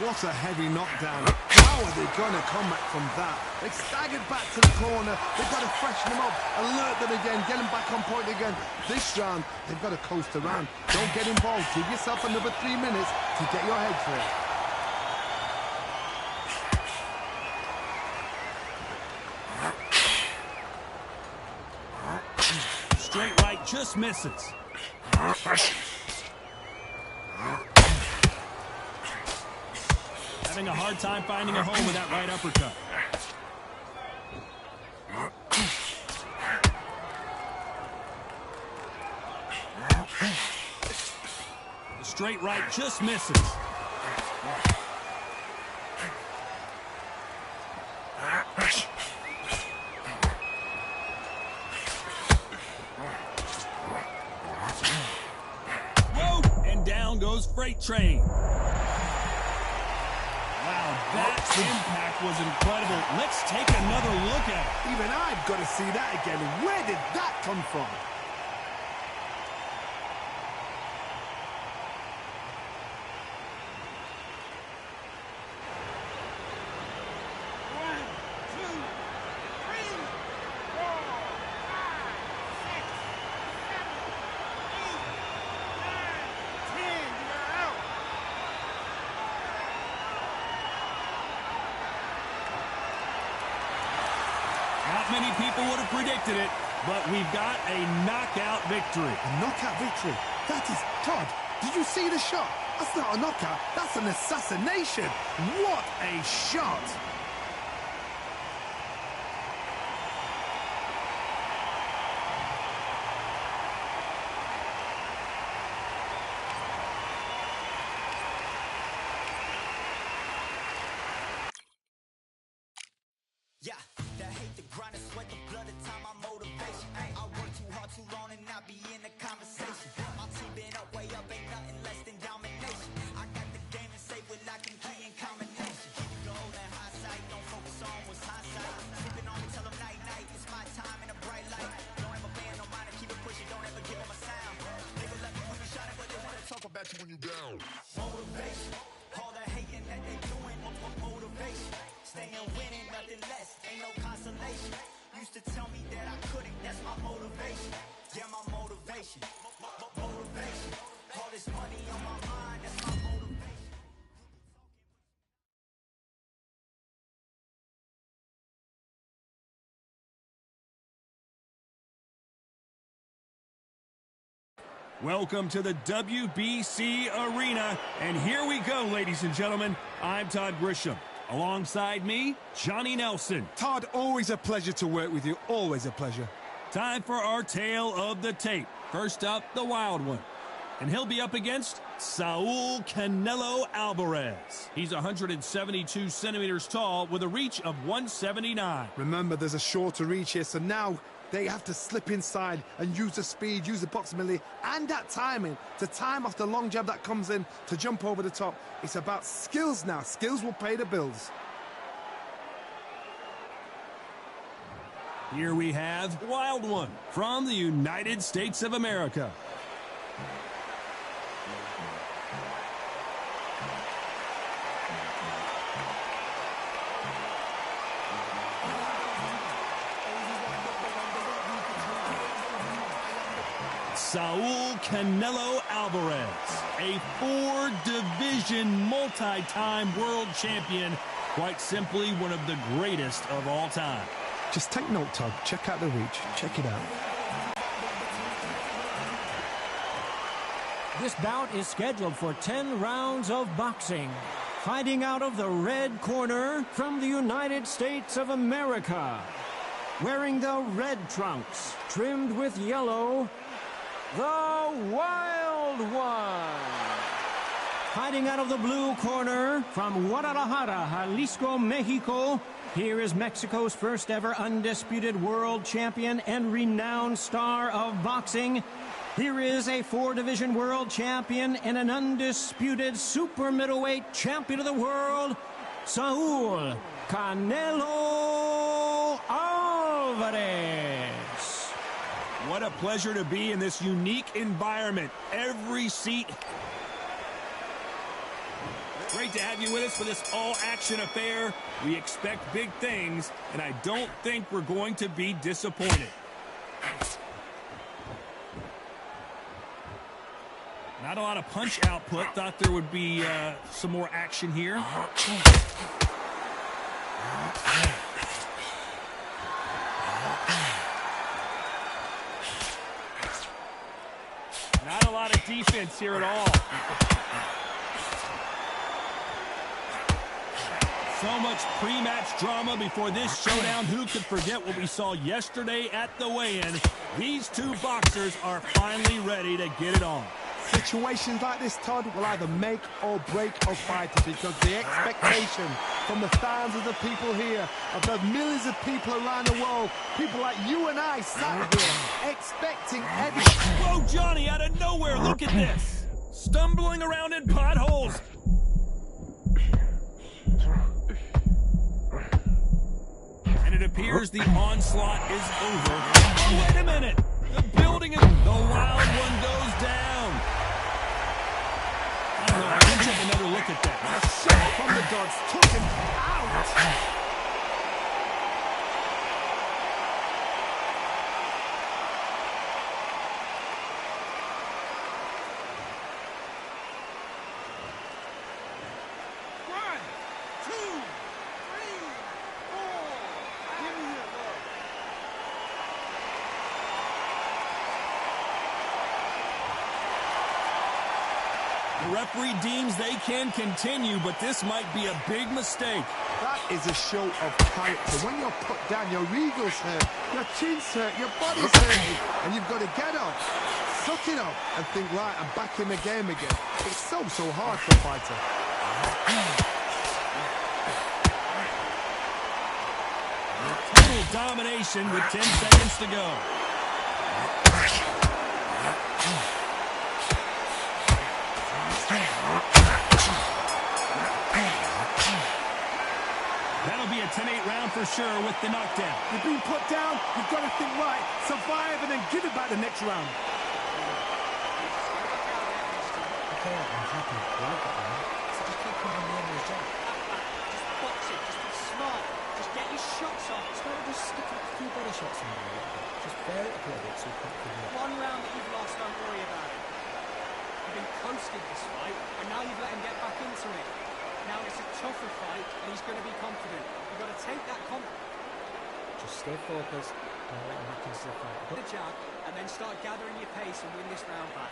What a heavy knockdown. How are they going to come back from that? They've staggered back to the corner. They've got to freshen them up, alert them again, get them back on point again. This round, they've got to coast around. Don't get involved. Give yourself another 3 minutes to get your head clear. Straight right just misses. Having a hard time finding a home with that right uppercut. The straight right just misses. Goes freight train. Wow, that impact was incredible. Let's take another look at it. Even I've got to see that again. Where did that come from? many people would have predicted it, but we've got a knockout victory. A knockout victory? That is, Todd, did you see the shot? That's not a knockout, that's an assassination. What a shot! Yeah, that hate, the grind, the sweat, the blood, the time, my motivation. I work too hard, too long, and not be in the conversation. My team been up, way up, ain't nothing less than domination. I got the game and say with lock and key in combination. Keep it gold and high sight, don't focus on what's hindsight. Sleeping on me, tell them night, night, it's my time in a bright light. Don't ever band, no mind, keep it pushing, don't ever give them a sound. Nigga love you when you shining, but they wanna talk about you when you down. Motivation, all the hating that they doing, motivation. Staying winning, nothing less, ain't no consolation. Used to tell me that I couldn't, that's my motivation. Yeah, my motivation, motivation. All this money on my mind, that's my motivation. Welcome to the WBC Arena, and here we go, ladies and gentlemen. I'm Todd Grisham. Alongside me, Johnny Nelson. Todd, always a pleasure to work with you. Always a pleasure. Time for our tale of the tape. First up, the wild one. And he'll be up against Saul Canelo Alvarez. He's 172 centimeters tall with a reach of 179. Remember, there's a shorter reach here, so now they have to slip inside and use the speed, use the proximity, and that timing to time off the long jab that comes in to jump over the top. It's about skills now. Skills will pay the bills. Here we have Wild One from the United States of America. Saul Canelo Alvarez, a four-division multi-time world champion, quite simply one of the greatest of all time. Just take note, Todd. Check out the reach. Check it out. This bout is scheduled for 10 rounds of boxing. Fighting out of the red corner from the United States of America. Wearing the red trunks, trimmed with yellow, the Wild One. Fighting out of the blue corner from Guadalajara, Jalisco, Mexico. Here is Mexico's first ever undisputed world champion and renowned star of boxing. Here is a four-division world champion and an undisputed super middleweight champion of the world, Saul Canelo Alvarez. What a pleasure to be in this unique environment. Every seat. Great to have you with us for this all-action affair. We expect big things, and I don't think we're going to be disappointed. Not a lot of punch output. Thought there would be some more action here. Not a lot of defense here at all. So much pre-match drama before this showdown. Who could forget what we saw yesterday at the weigh-in? These two boxers are finally ready to get it on. Situations like this, Todd, will either make or break a fighter, because the expectation from the thousands of people here, of the millions of people around the world, people like you and I sat here expecting Eddie. Whoa, Johnny, out of nowhere, look at this. Stumbling around in potholes. And it appears the onslaught is over. Oh, wait a minute. The building is... The Wild One goes down. I don't know. I didn't take another look at that. A shot from the dogs took him out. The referee deems they can continue, but this might be a big mistake. That is a show of character. When you're put down, your ego's hurt, your chin's hurt, your body's hurting, and you've got to get up, suck it up, and think, right, I'm back in the game again. It's so hard for a fighter. Total domination with 10 seconds to go. That'll be a 10-8 round for sure with the knockdown. You've been put down, you've got to think right, survive, and then give it back the next round. Okay, I'm happy. I like that one. So just keep putting the end of his job. Just box it, just be smart. Just get your shots off. It's not just stick a few body shots in there. Just bear it up a little bit so you can't figure it out. One round that you've lost, don't worry about it. You've been coasted this fight, and now you've let him get back into it. Now it's a tougher fight, and he's going to be confident. You've got to take that confidence. Just stay focused, and let him back into the fight. The jab, and then start gathering your pace and win this round back.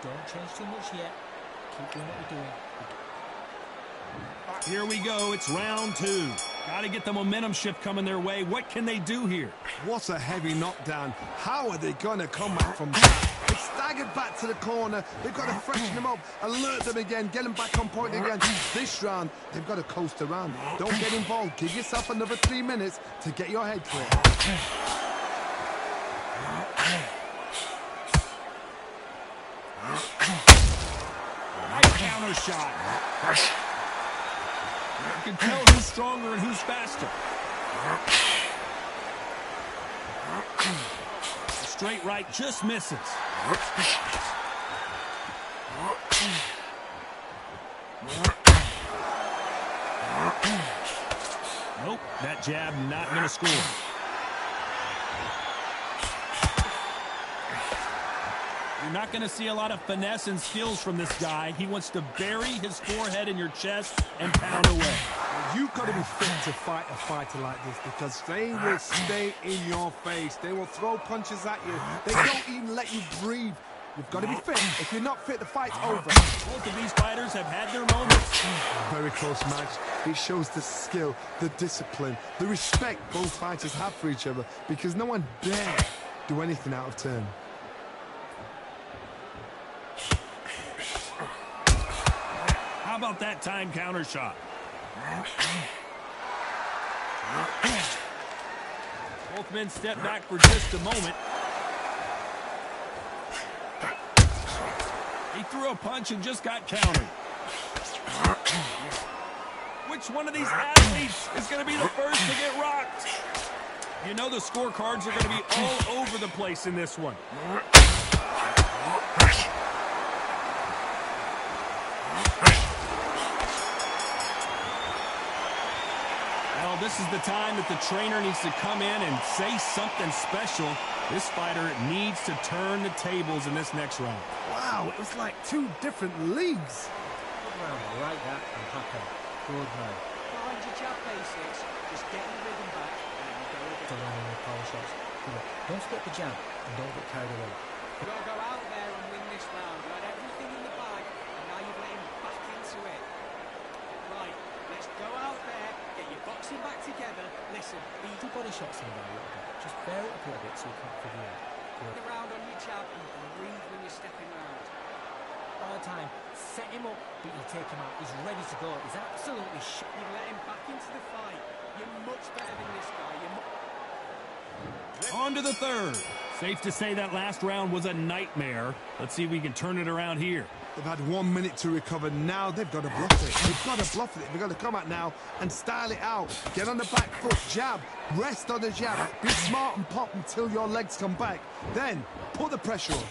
Don't change too much yet. Keep doing what you're doing. Here we go. It's round 2. Got to get the momentum shift coming their way. What can they do here? What a heavy knockdown. How are they going to come back from that? They staggered back to the corner. They've got to freshen them up, alert them again, get them back on point again. This round, they've got to coast around. Don't get involved. Give yourself another 3 minutes to get your head clear. Nice counter shot. You can tell who's stronger and who's faster. The straight right just misses. Nope, that jab not going to score. You're not going to see a lot of finesse and skills from this guy. He wants to bury his forehead in your chest and pound away. You've got to be fit to fight a fighter like this because they will stay in your face. They will throw punches at you. They don't even let you breathe. You've got to be fit. If you're not fit, the fight's over. Both of these fighters have had their moments. Very close match. It shows the skill, the discipline, the respect both fighters have for each other because no one dare do anything out of turn. How about that time counter shot? Both men step back for just a moment. He threw a punch and just got countered. Which one of these athletes is going to be the first to get rocked? You know the scorecards are going to be all over the place in this one. Well, this is the time that the trainer needs to come in and say something special. This fighter needs to turn the tables in this next round. Wow, it was like 2 different leagues. Good round, I like that. I'm happy. Good round. Find your jab basics, just get your rhythm back, and then you go again. Don't run any power shots. Don't split the jab and don't get carried away. You've got to go out there and win this round. You had everything in the bag, and now you've let him back into it. Right, let's go out there, get your boxing back together. Listen, be 2 body shots in there a little bit. Just bear it up a little bit so you can't figure it out. the round on your jab and breathe when you're stepping round. All the time. Set him up, but you take him out. He's ready to go. He's absolutely shit. You've let him back into the fight. You're much better than this guy. On to the 3rd. Safe to say that last round was a nightmare. Let's see if we can turn it around here. They've had 1 minute to recover. Now they've got to bluff it. They've got to bluff it. They've got to come out now and style it out. Get on the back foot, jab, rest on the jab. Be smart and pop until your legs come back. Then put the pressure on.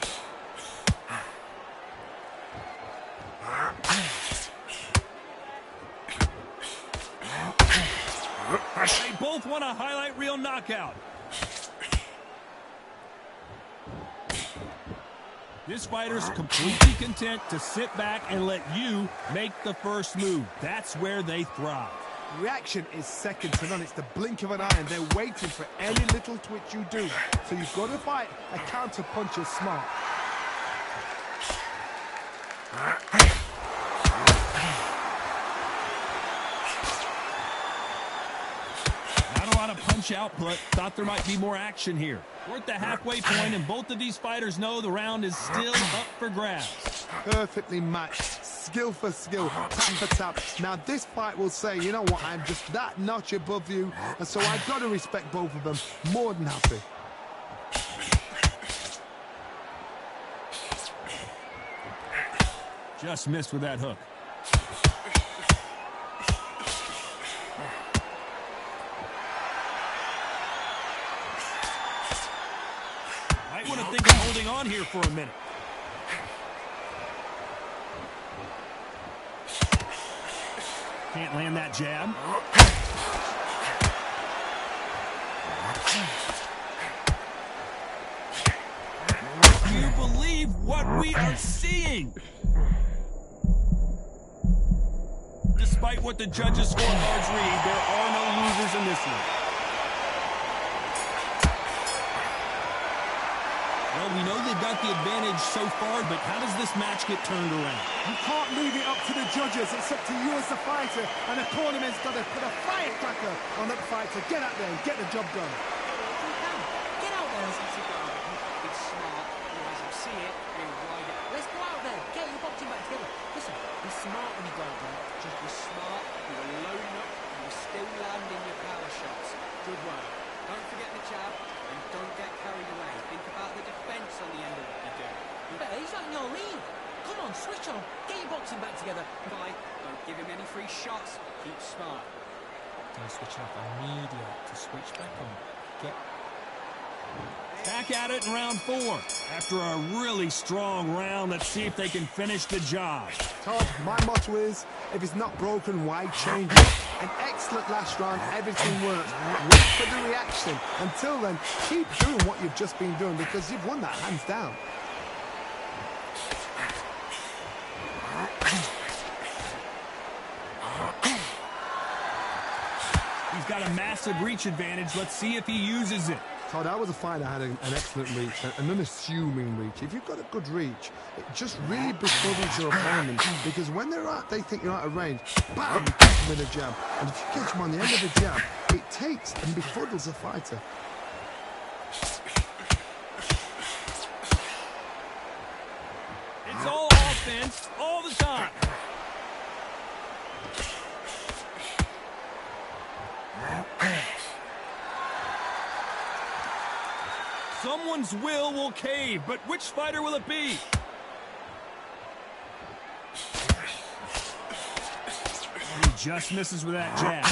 They both want a highlight reel knockout. This fighter's completely content to sit back and let you make the first move. That's where they thrive. Reaction is second to none. It's the blink of an eye, and they're waiting for any little twitch you do. So you've got to fight a counter puncher smart. Not a lot of punch output. Thought there might be more action here. We're at the halfway point, and both of these fighters know the round is still up for grabs. Perfectly matched. Skill for skill, tap for tap. Now this fight will say, you know what, I'm just that notch above you, and so I've got to respect both of them. More than happy. Just missed with that hook. Might want to think of holding on here for a minute. Can't land that jab. Do you believe what we are seeing? Despite what the judges' scorecards read, there are no losers in this one. Well, we know they've got the advantage so far, but how does this match get turned around? You can't leave it up to the judges. It's up to you as the fighter, and the tournament's got to put a firecracker on that fighter. Get out there and get the job done. Get out there and be smart. Otherwise, you'll see it, you'll ride it. Let's go out there. Get your boxing back together. Listen, be smart when you go out there. Just be smart. You were loading up. You were still landing your power shots. Good work. Don't forget the jab, and don't get carried away. Think about the defense on the end of what you do. He's not in your league. Come on, switch on. Get your boxing back together. Bye. Don't give him any free shots. Keep smart. Don't switch off. I need you to switch back on. Get... Back at it in round 4. After a really strong round, let's see if they can finish the job. Todd, my motto is, if it's not broken, why change it? An excellent last round, everything works. Wait for the reaction. Until then, keep doing what you've just been doing because you've won that hands down. He's got a massive reach advantage. Let's see if he uses it. Todd, I was a fighter that had an excellent reach, an unassuming reach. If you've got a good reach, it just really befuddles your opponent because when they think you're out of range, bam, you catch them with a jab. And if you catch them on the end of the jab, it takes and befuddles the fighter. It's all offense all the time. Someone's will cave, but which fighter will it be? He just misses with that jab.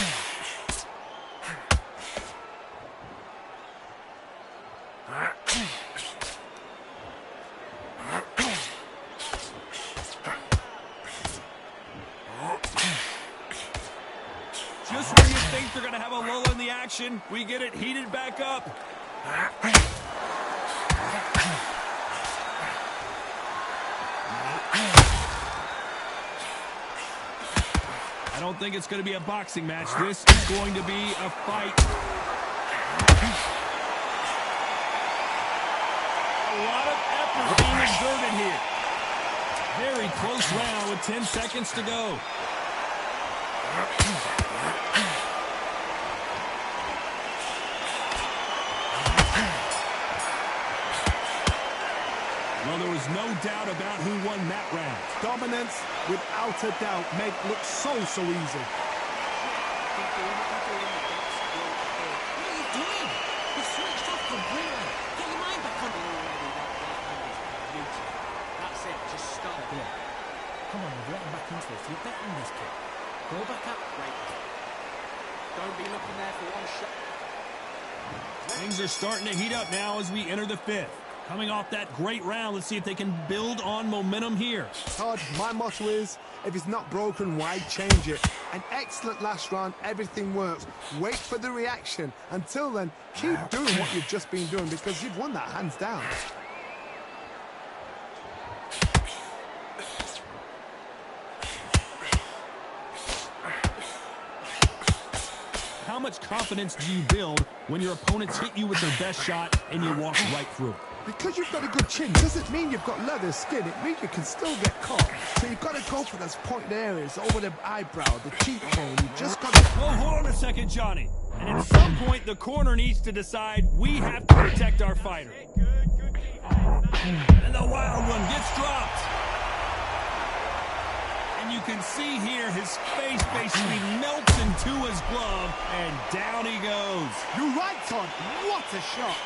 Just when you think they're going to have a lull in the action, we get it heated back up. I don't think it's going to be a boxing match. This is going to be a fight. A lot of effort being exerted here. Very close round with 10 seconds to go. Well, there was no doubt about who won that round. Dominance, without a doubt, made it look so easy. What are you doing? You switched off completely. Get your mind back on. That's it. Just stop. Yeah. Come on, you're getting back into it. You're betting this kid. Go back up. Great. Don't be looking there for one shot. Things are starting to heat up now as we enter the 5th. Coming off that great round, let's see if they can build on momentum here. Todd, my motto is, if it's not broken, why change it? An excellent last round, everything works. Wait for the reaction. Until then, keep doing what you've just been doing because you've won that hands down. How much confidence do you build when your opponents hit you with their best shot and you walk right through it? Because you've got a good chin doesn't mean you've got leather skin. It means you can still get caught. So you've got to go for those pointed areas over the eyebrow, the cheekbone. You just got to... Oh, hold on a second, Johnny. And at some point, the corner needs to decide we have to protect our fighter. And the wild one gets dropped. And you can see here his face basically melts into his glove, and down he goes. You're right, Todd. What a shot.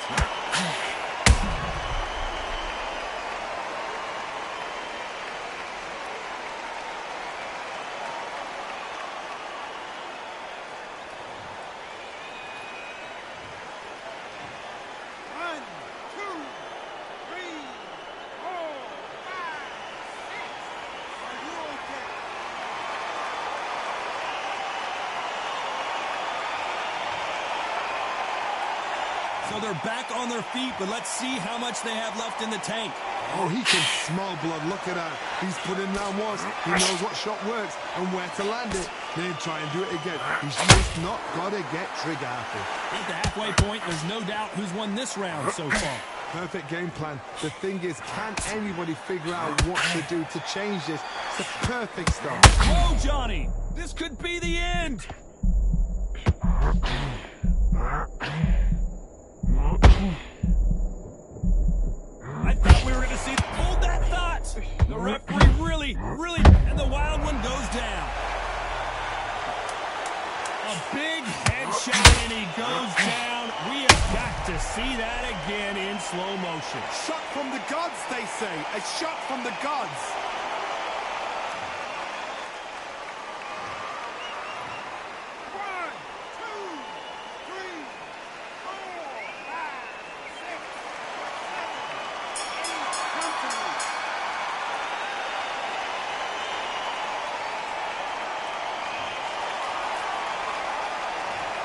So they're back on their feet, but let's see how much they have left in the tank. Oh, he can smell blood. Look at that. He's put in round once. He knows what shot works and where to land it. Then try and do it again. He's just not got to get trigger happy. At the halfway point, there's no doubt who's won this round so far. Perfect game plan. The thing is, can anybody figure out what to do to change this? It's a perfect start. Whoa, Johnny! This could be the end! I thought we were going to see... Hold that thought! The referee really... And the wild one goes down. A big headshot, and he goes down. We have got to see that again in slow motion. Shot from the gods, they say. A shot from the gods.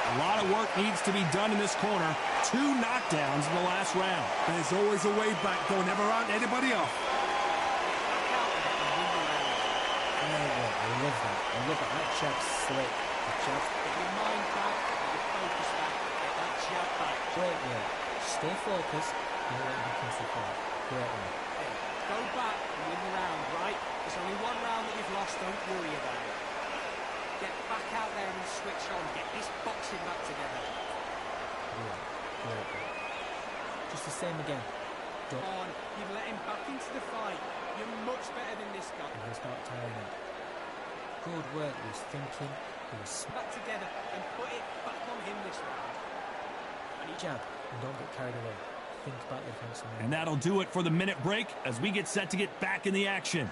A lot of work needs to be done in this corner. 2 knockdowns in the last round. There's always a way back, though. Never round anybody off. I love that. I love it. That jab's slick. The jab. Get your mind back, get your focus back, get that jab back. Great work. Stay focused. Don't let him come too far. Great work. Hey, go back and win the round, right? There's only one round that you've lost. Don't worry about it. Get back out there and switch on. Get this boxing back together. Yeah, great. Just the same again. Come on, you've let him back into the fight. You're much better than this guy. And he'll start tiring him. Good work. He was thinking. He was back together and put it back on him this round. And he jab and don't get carried away. Think about the defense. And that'll do it for the minute break as we get set to get back in the action.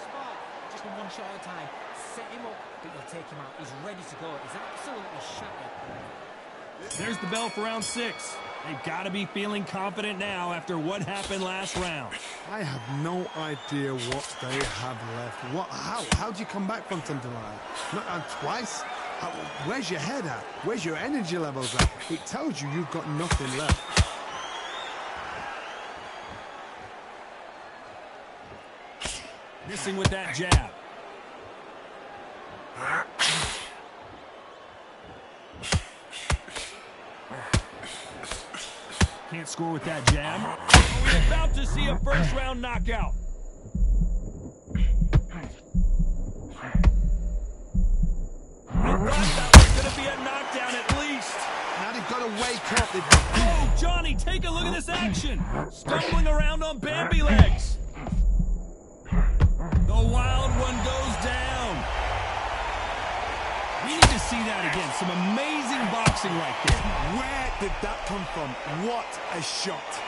Smart. Just in one shot at a time. Set him up, but you'll take him out. He's ready to go. He's absolutely shattered. There's the bell for round 6. They've got to be feeling confident now after what happened last round. I have no idea what they have left. How do you come back from something like that? Not twice? Where's your head at? Where's your energy levels at? It tells you you've got nothing left. Missing with that jab. Can't score with that jab. We're about to see a first-round knockout. I thought that was going to be a knockdown at least. Now they've got to wake up. Oh, Johnny, take a look at this action. Stumbling around on Bambi legs. The wild one goes down. We need to see that again. Some amazing boxing right there. Where did that come from? What a shot.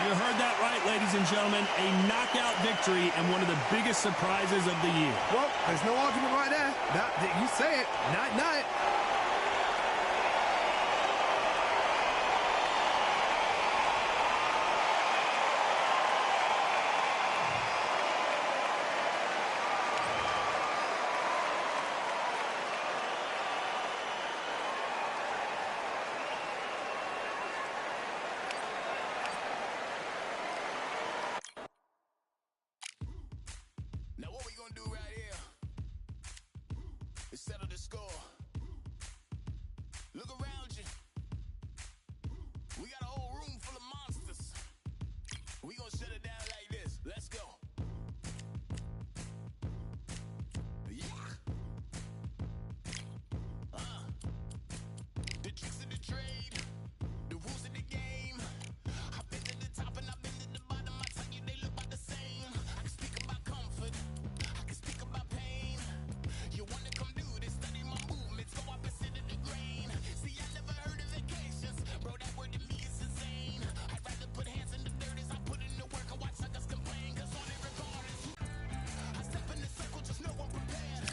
You heard that right, ladies and gentlemen. A knockout victory and one of the biggest surprises of the year. Well, there's no argument right there. You say it. Night. score. Look around you. We got a whole room full of monsters. We gonna shut it down like this. Let's go. Yeah. The tricks of the trade, the rules of the game. I've been to the top and I've been to the bottom. I tell you they look about the same. I can speak about comfort, I can speak about pain. You wanna come do this, study my movements, go up and sit in the grain. See, I never heard of vacations, bro, that word to me is insane. I'd rather put hands in the dirt as I put in the work and watch suckers complain. Cause on it regardless, I step in the circle, just know I'm prepared.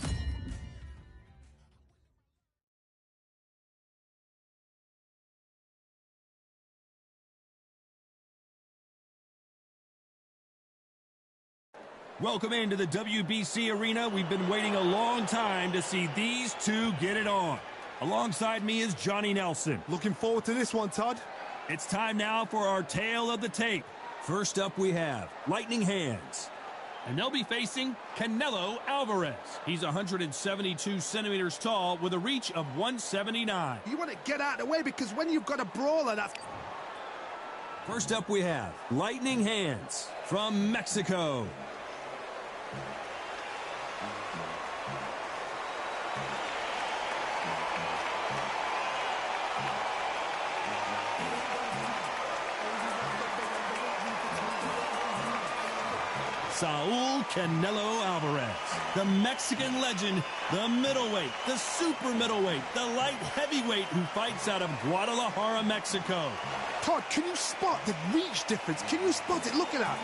Welcome into the WBC arena. We've been waiting a long time to see these two get it on. Alongside me is Johnny Nelson. Looking forward to this one, Todd. It's time now for our tale of the tape. First up we have Lightning Hands. And they'll be facing Canelo Alvarez. He's 172 centimeters tall with a reach of 179. You want to get out of the way because when you've got a brawler, that's... First up we have Lightning Hands from Mexico. Saul Canelo Alvarez, the Mexican legend, the middleweight, the super middleweight, the light heavyweight who fights out of Guadalajara, Mexico. Todd, can you spot the reach difference? Can you spot it? Look at that.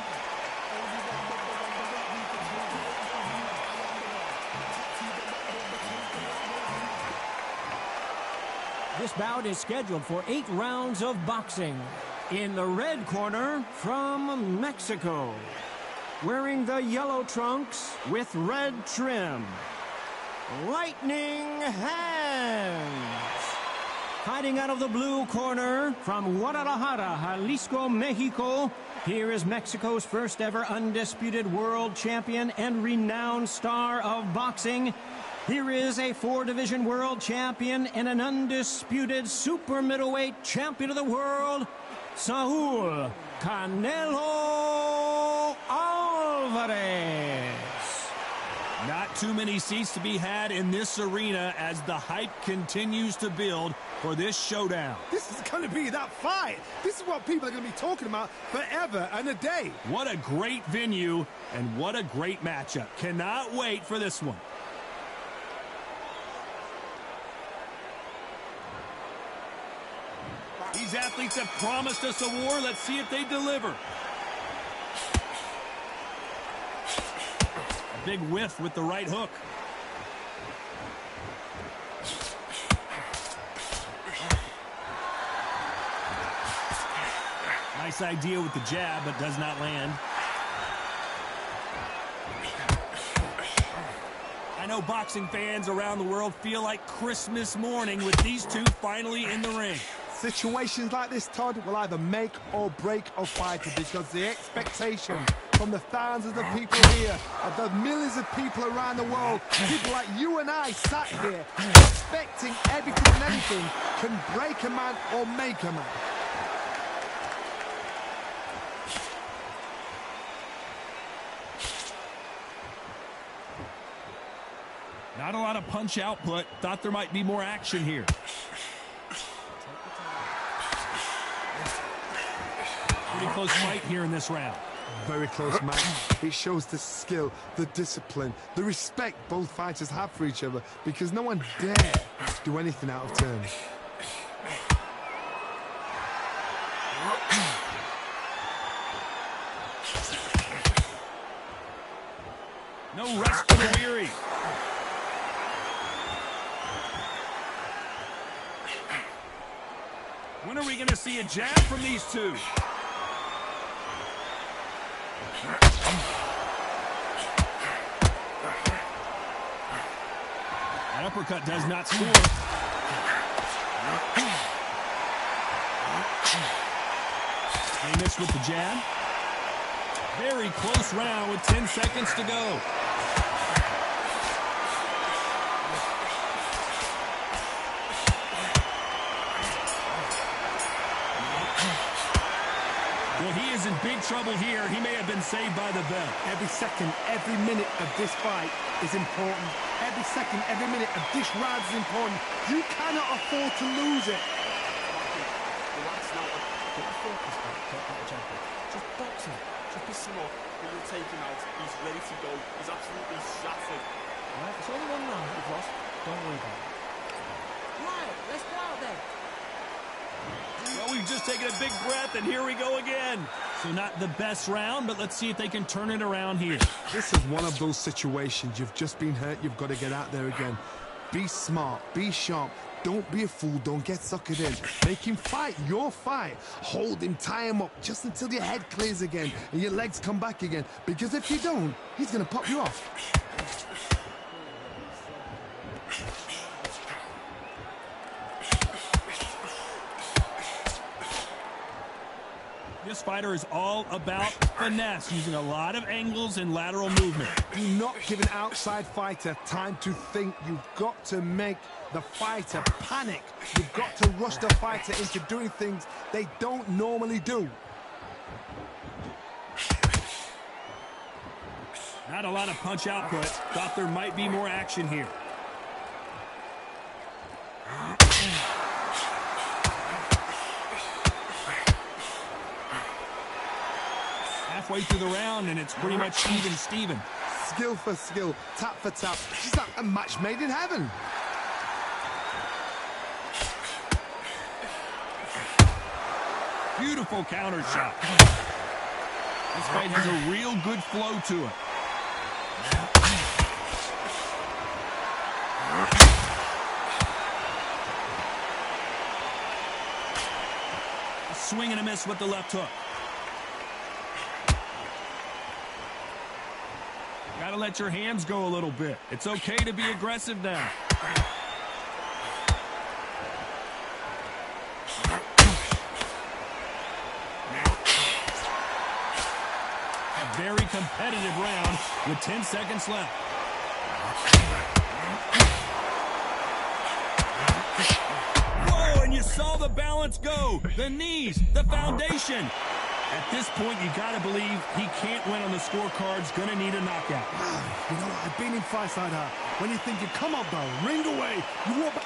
This bout is scheduled for 8 rounds of boxing. In the red corner, from Mexico, wearing the yellow trunks with red trim, Lightning Hands. Fighting out of the blue corner, from Guadalajara, Jalisco, Mexico, here is Mexico's first ever undisputed world champion and renowned star of boxing. Here is a 4-division world champion and an undisputed super middleweight champion of the world, Saul Canelo Alvarez. Not too many seats to be had in this arena as the hype continues to build for this showdown. This is going to be that fight. This is what people are going to be talking about forever and a day. What a great venue and what a great matchup. Cannot wait for this one. These athletes have promised us a war. Let's see if they deliver. A big whiff with the right hook. Nice idea with the jab, but does not land. I know boxing fans around the world feel like Christmas morning with these two finally in the ring. Situations like this, Todd, will either make or break a fighter because the expectation from the thousands of people here, of the millions of people around the world, people like you and I sat here expecting everything and anything can break a man or make a man. Not a lot of punch output. Thought there might be more action here. Pretty close fight here in this round. Very close match. It shows the skill, the discipline, the respect both fighters have for each other because no one dare do anything out of turn. No rest for the weary. When are we going to see a jab from these two? That uppercut does not score. They missed with the jab. Very close round with 10 seconds to go. big trouble here. He may have been saved by the bell. Every second, every minute of this fight is important. Every second, every minute of this round is important. You cannot afford to lose it. Relax now. Get your focus back. Get that champion. Just box him. Just piss him off. But you'll take him out. He's ready to go. He's absolutely shattered. Right, it's only one round we've lost. Don't worry about it. Right, let's go out there. Well, we've just taken a big breath, and here we go again. So not the best round, but let's see if they can turn it around here. This is one of those situations. You've just been hurt. You've got to get out there again. Be smart. Be sharp. Don't be a fool. Don't get suckered in. Make him fight your fight. Hold him, tie him up just until your head clears again and your legs come back again. Because if you don't, he's going to pop you off. This fighter is all about finesse, using a lot of angles and lateral movement. Do not give an outside fighter time to think. You've got to make the fighter panic. You've got to rush the fighter into doing things they don't normally do. Not a lot of punch output. Thought there might be more action here. Halfway through the round, and it's pretty much even Steven. Skill for skill, tap for tap. She's like a match made in heaven. Beautiful counter shot. This fight has a real good flow to it. A swing and a miss with the left hook. Gotta let your hands go a little bit. It's okay to be aggressive now. A very competitive round with 10 seconds left. Whoa, and you saw the balance go. The knees, the foundation. At this point, you gotta believe he can't win on the scorecards. Gonna need a knockout. You know what? I've been in fights like that. When you think you come up, though, ring away. You walk back.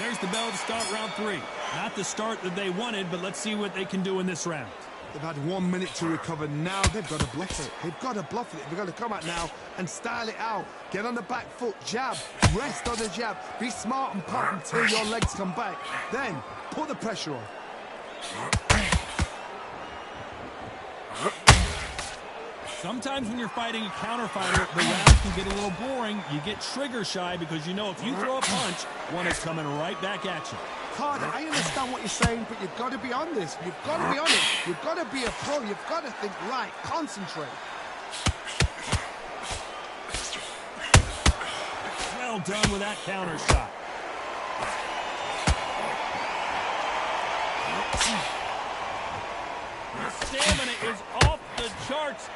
There's the bell to start round 3. Not the start that they wanted, but let's see what they can do in this round. They've had 1 minute to recover. Now they've got to bluff it. They've got to bluff it. They've got to come out now and style it out. Get on the back foot, jab, rest on the jab. Be smart and pop until your legs come back. Then put the pressure on. Sometimes when you're fighting a counter fighter, the rounds can get a little boring. You get trigger shy because you know if you throw a punch, one is coming right back at you. Carter, I understand what you're saying, but you've got to be on this. You've got to be on it. You've got to be a pro. You've got to think light. Concentrate. Well done with that counter shot. The stamina is off the charts.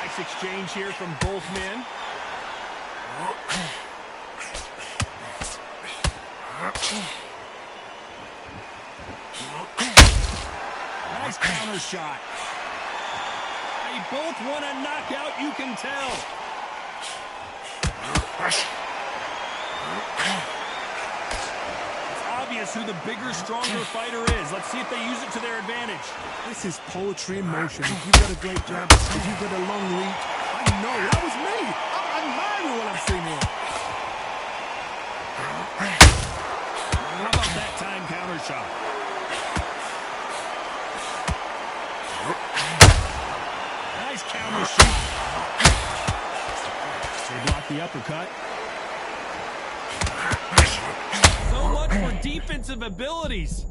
Nice exchange here from both men. Nice counter shot. They both want a knockout, you can tell. It's obvious who the bigger, stronger fighter is. Let's see if they use it to their advantage. This is poetry in motion. If you've got a great jab, if you've got a long reach, I know that was me. I'm admiring what I'm seeing here. How about that time counter shot? Nice counter shot. They block the uppercut. So much for defensive abilities.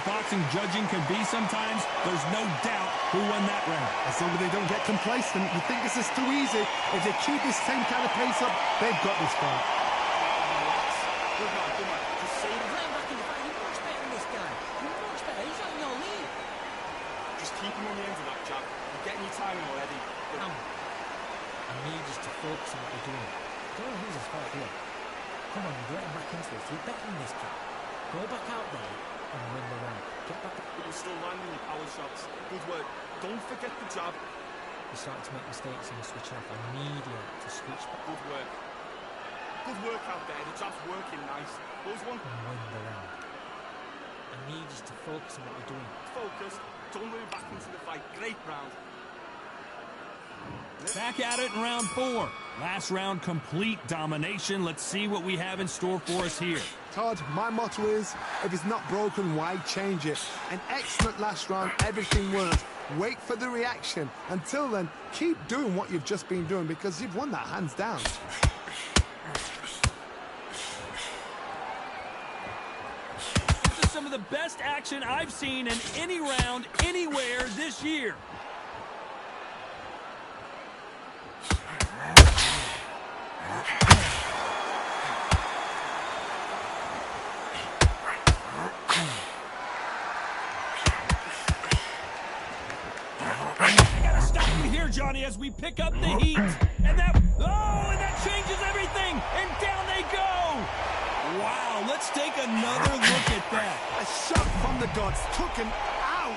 Boxing judging can be sometimes, there's no doubt who won that round. As long as they don't get complacent, you think this is too easy. If they keep this same kind of pace up, they've got this fight. Good man, good man. Just see him right back in the fight. You're not expecting this guy. You're not focus on what you're doing. Don't want to lose this fight here. Come on, you're getting back into this. You're better than this kid. Go back out there and win the round. Get back. But you're still landing your power shots. Good work. Don't forget the jab. You're starting to make mistakes and you switch off. I need you to switch back. Good work. Good work out there. The jab's working nice. Those one. And win the round. I need you to focus on what you're doing. Focus. Don't move back into the fight. Great round. Back at it in round 4. Last round, complete domination. Let's see what we have in store for us here. Todd, my motto is, if it's not broken, why change it? An excellent last round, everything worked. Wait for the reaction. Until then, keep doing what you've just been doing because you've won that hands down. This is some of the best action I've seen in any round, anywhere this year. Johnny, as we pick up the heat, and that changes everything, and down they go. Wow, let's take another look at that. A shot from the gods took him out.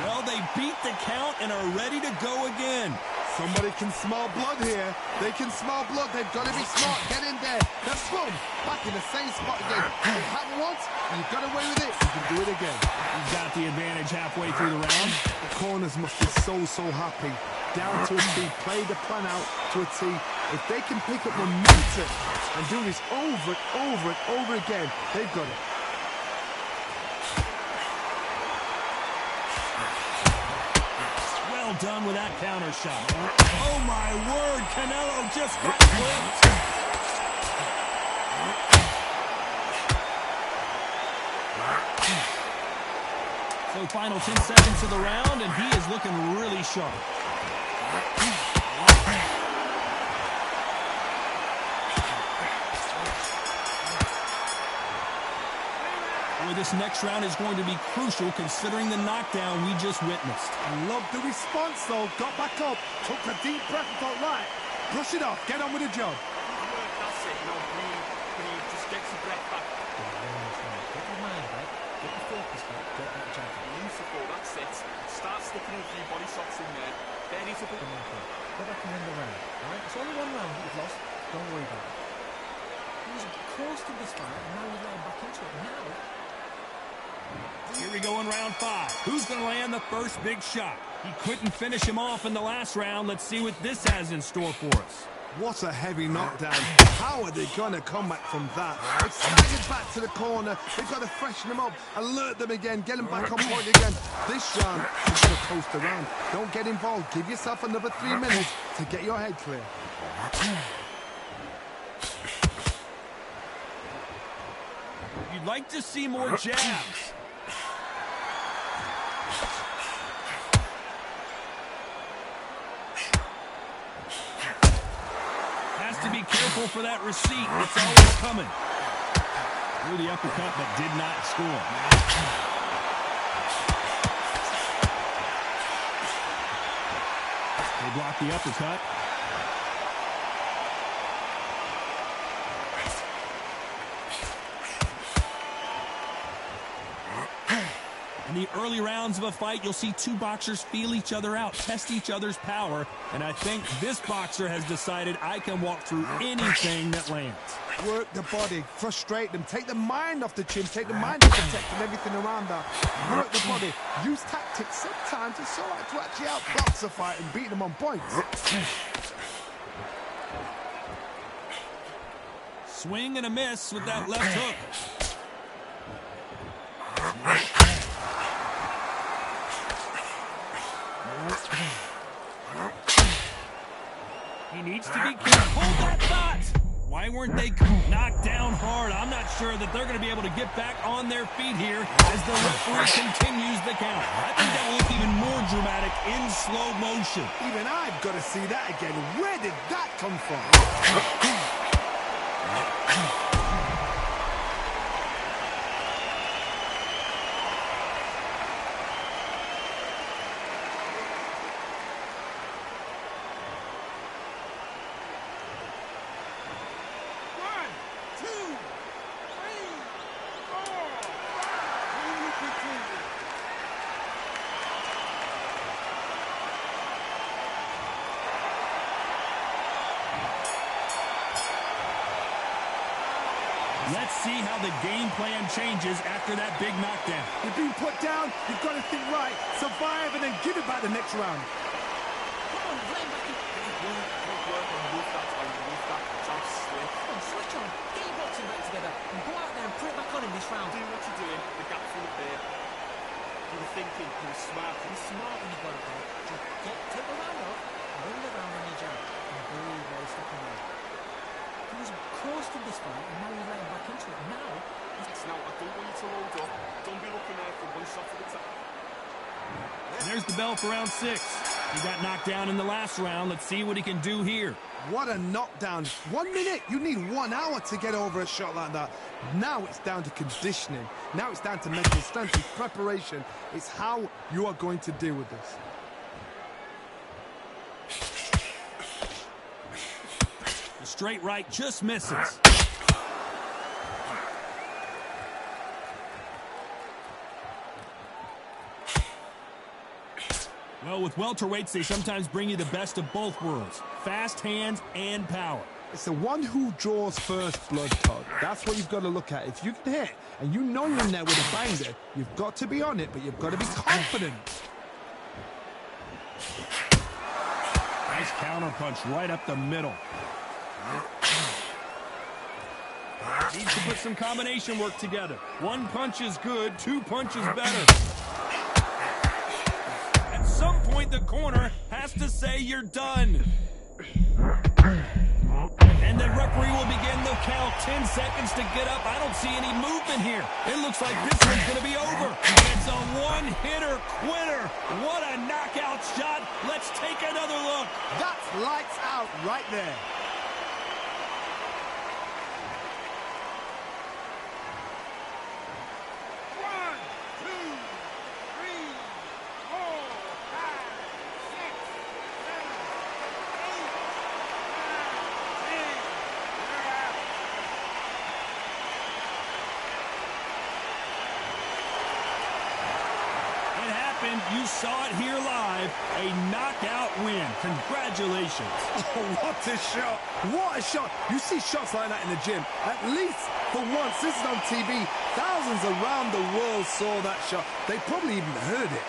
Well, they beat the count and are ready to go again. Somebody can smell blood here. They can smell blood. They've got to be smart. Get in there. Now, boom. Back in the same spot again. It happened once. You got away with it. You can do it again. You've got the advantage halfway through the round. The corners must be so happy. Down to a T. Play the plan out to a T. If they can pick up momentum and do this over and over again, they've got it. Well done with that counter shot. Oh my word, Canelo just got clipped. So final 10 seconds of the round, and he is looking really sharp. Boy, this next round is going to be crucial considering the knockdown we just witnessed. Love the response though. Got back up, took a deep breath and thought, right, brush it off, get on with the job. That's it, breathe, just get your breath back. Get your mind back, get your focus back, get that jab. Beautiful, that's it. Start sticking a few body shots in there. There is a bit. Go back and win the round, alright? It's only one round that you've lost, don't worry about it. He was close to this fight, and now he's getting back into it. Now, here we go in round 5. Who's going to land the first big shot? He couldn't finish him off in the last round. Let's see what this has in store for us. What a heavy knockdown. How are they going to come back from that? They've staggered back to the corner. They've got to freshen them up, alert them again, get them back on point again. This round, you've got to coast around. Don't get involved. Give yourself another 3 minutes to get your head clear. You'd like to see more jabs. Has to be careful for that receipt. It's always coming. Threw the uppercut, but did not score. They block the uppercut. In the early rounds of a fight, you'll see two boxers feel each other out, test each other's power, and I think this boxer has decided I can walk through anything that lands. Work the body, frustrate them, take the mind off the chin, take the mind off the tech and everything around that. Work the body, use tactics. Sometimes it's so hard to actually outbox a fight and beat them on points. Swing and a miss with that left hook. He needs to be careful. Hold that thought. Why weren't they knocked down hard? I'm not sure that they're going to be able to get back on their feet here as the referee continues the count. I think that will look even more dramatic in slow motion. Even I've got to see that again. Where did that come from? Let's see how the game plan changes after that big knockdown. You've been put down, you've got to think right, survive, and then give it back the next round. Come on, blame back in. Good work on move that time, move that. Just slip. Come on, switch on. Get your boxing back together and go out there and put it back on in this round. Do what you're doing. The gap's in the there. You were thinking, you were smart. Be smart when you got it there. Just take the round off, run the round on your jab, and breathe while he's stepping away. He was close to this fight, and now he's letting back into it. Now, I don't want you to load up. Don't be looking there for one shot at a time. And there's the bell for round 6. He got knocked down in the last round. Let's see what he can do here. What a knockdown. 1 minute, you need 1 hour to get over a shot like that. Now it's down to conditioning. Now it's down to mental strength and preparation. It's how you are going to deal with this. The straight right just misses. Well, with welterweights, they sometimes bring you the best of both worlds. Fast hands and power. It's the one who draws first blood, Todd. That's what you've got to look at. If you can hit, and you know you're in there with a banger, you've got to be on it, but you've got to be confident. Nice counter punch right up the middle. Needs to put some combination work together. 1 punch is good, 2 punches better. At some point, the corner has to say you're done. And the referee will begin the count. 10 seconds to get up. I don't see any movement here. It looks like this one's going to be over. It's a one-hitter quitter. What a knockout shot. Let's take another look. That's lights out right there. You saw it here live. A knockout win. Congratulations. Oh, what a shot. What a shot. You see shots like that in the gym. At least for once, this is on TV. Thousands around the world saw that shot. They probably even heard it.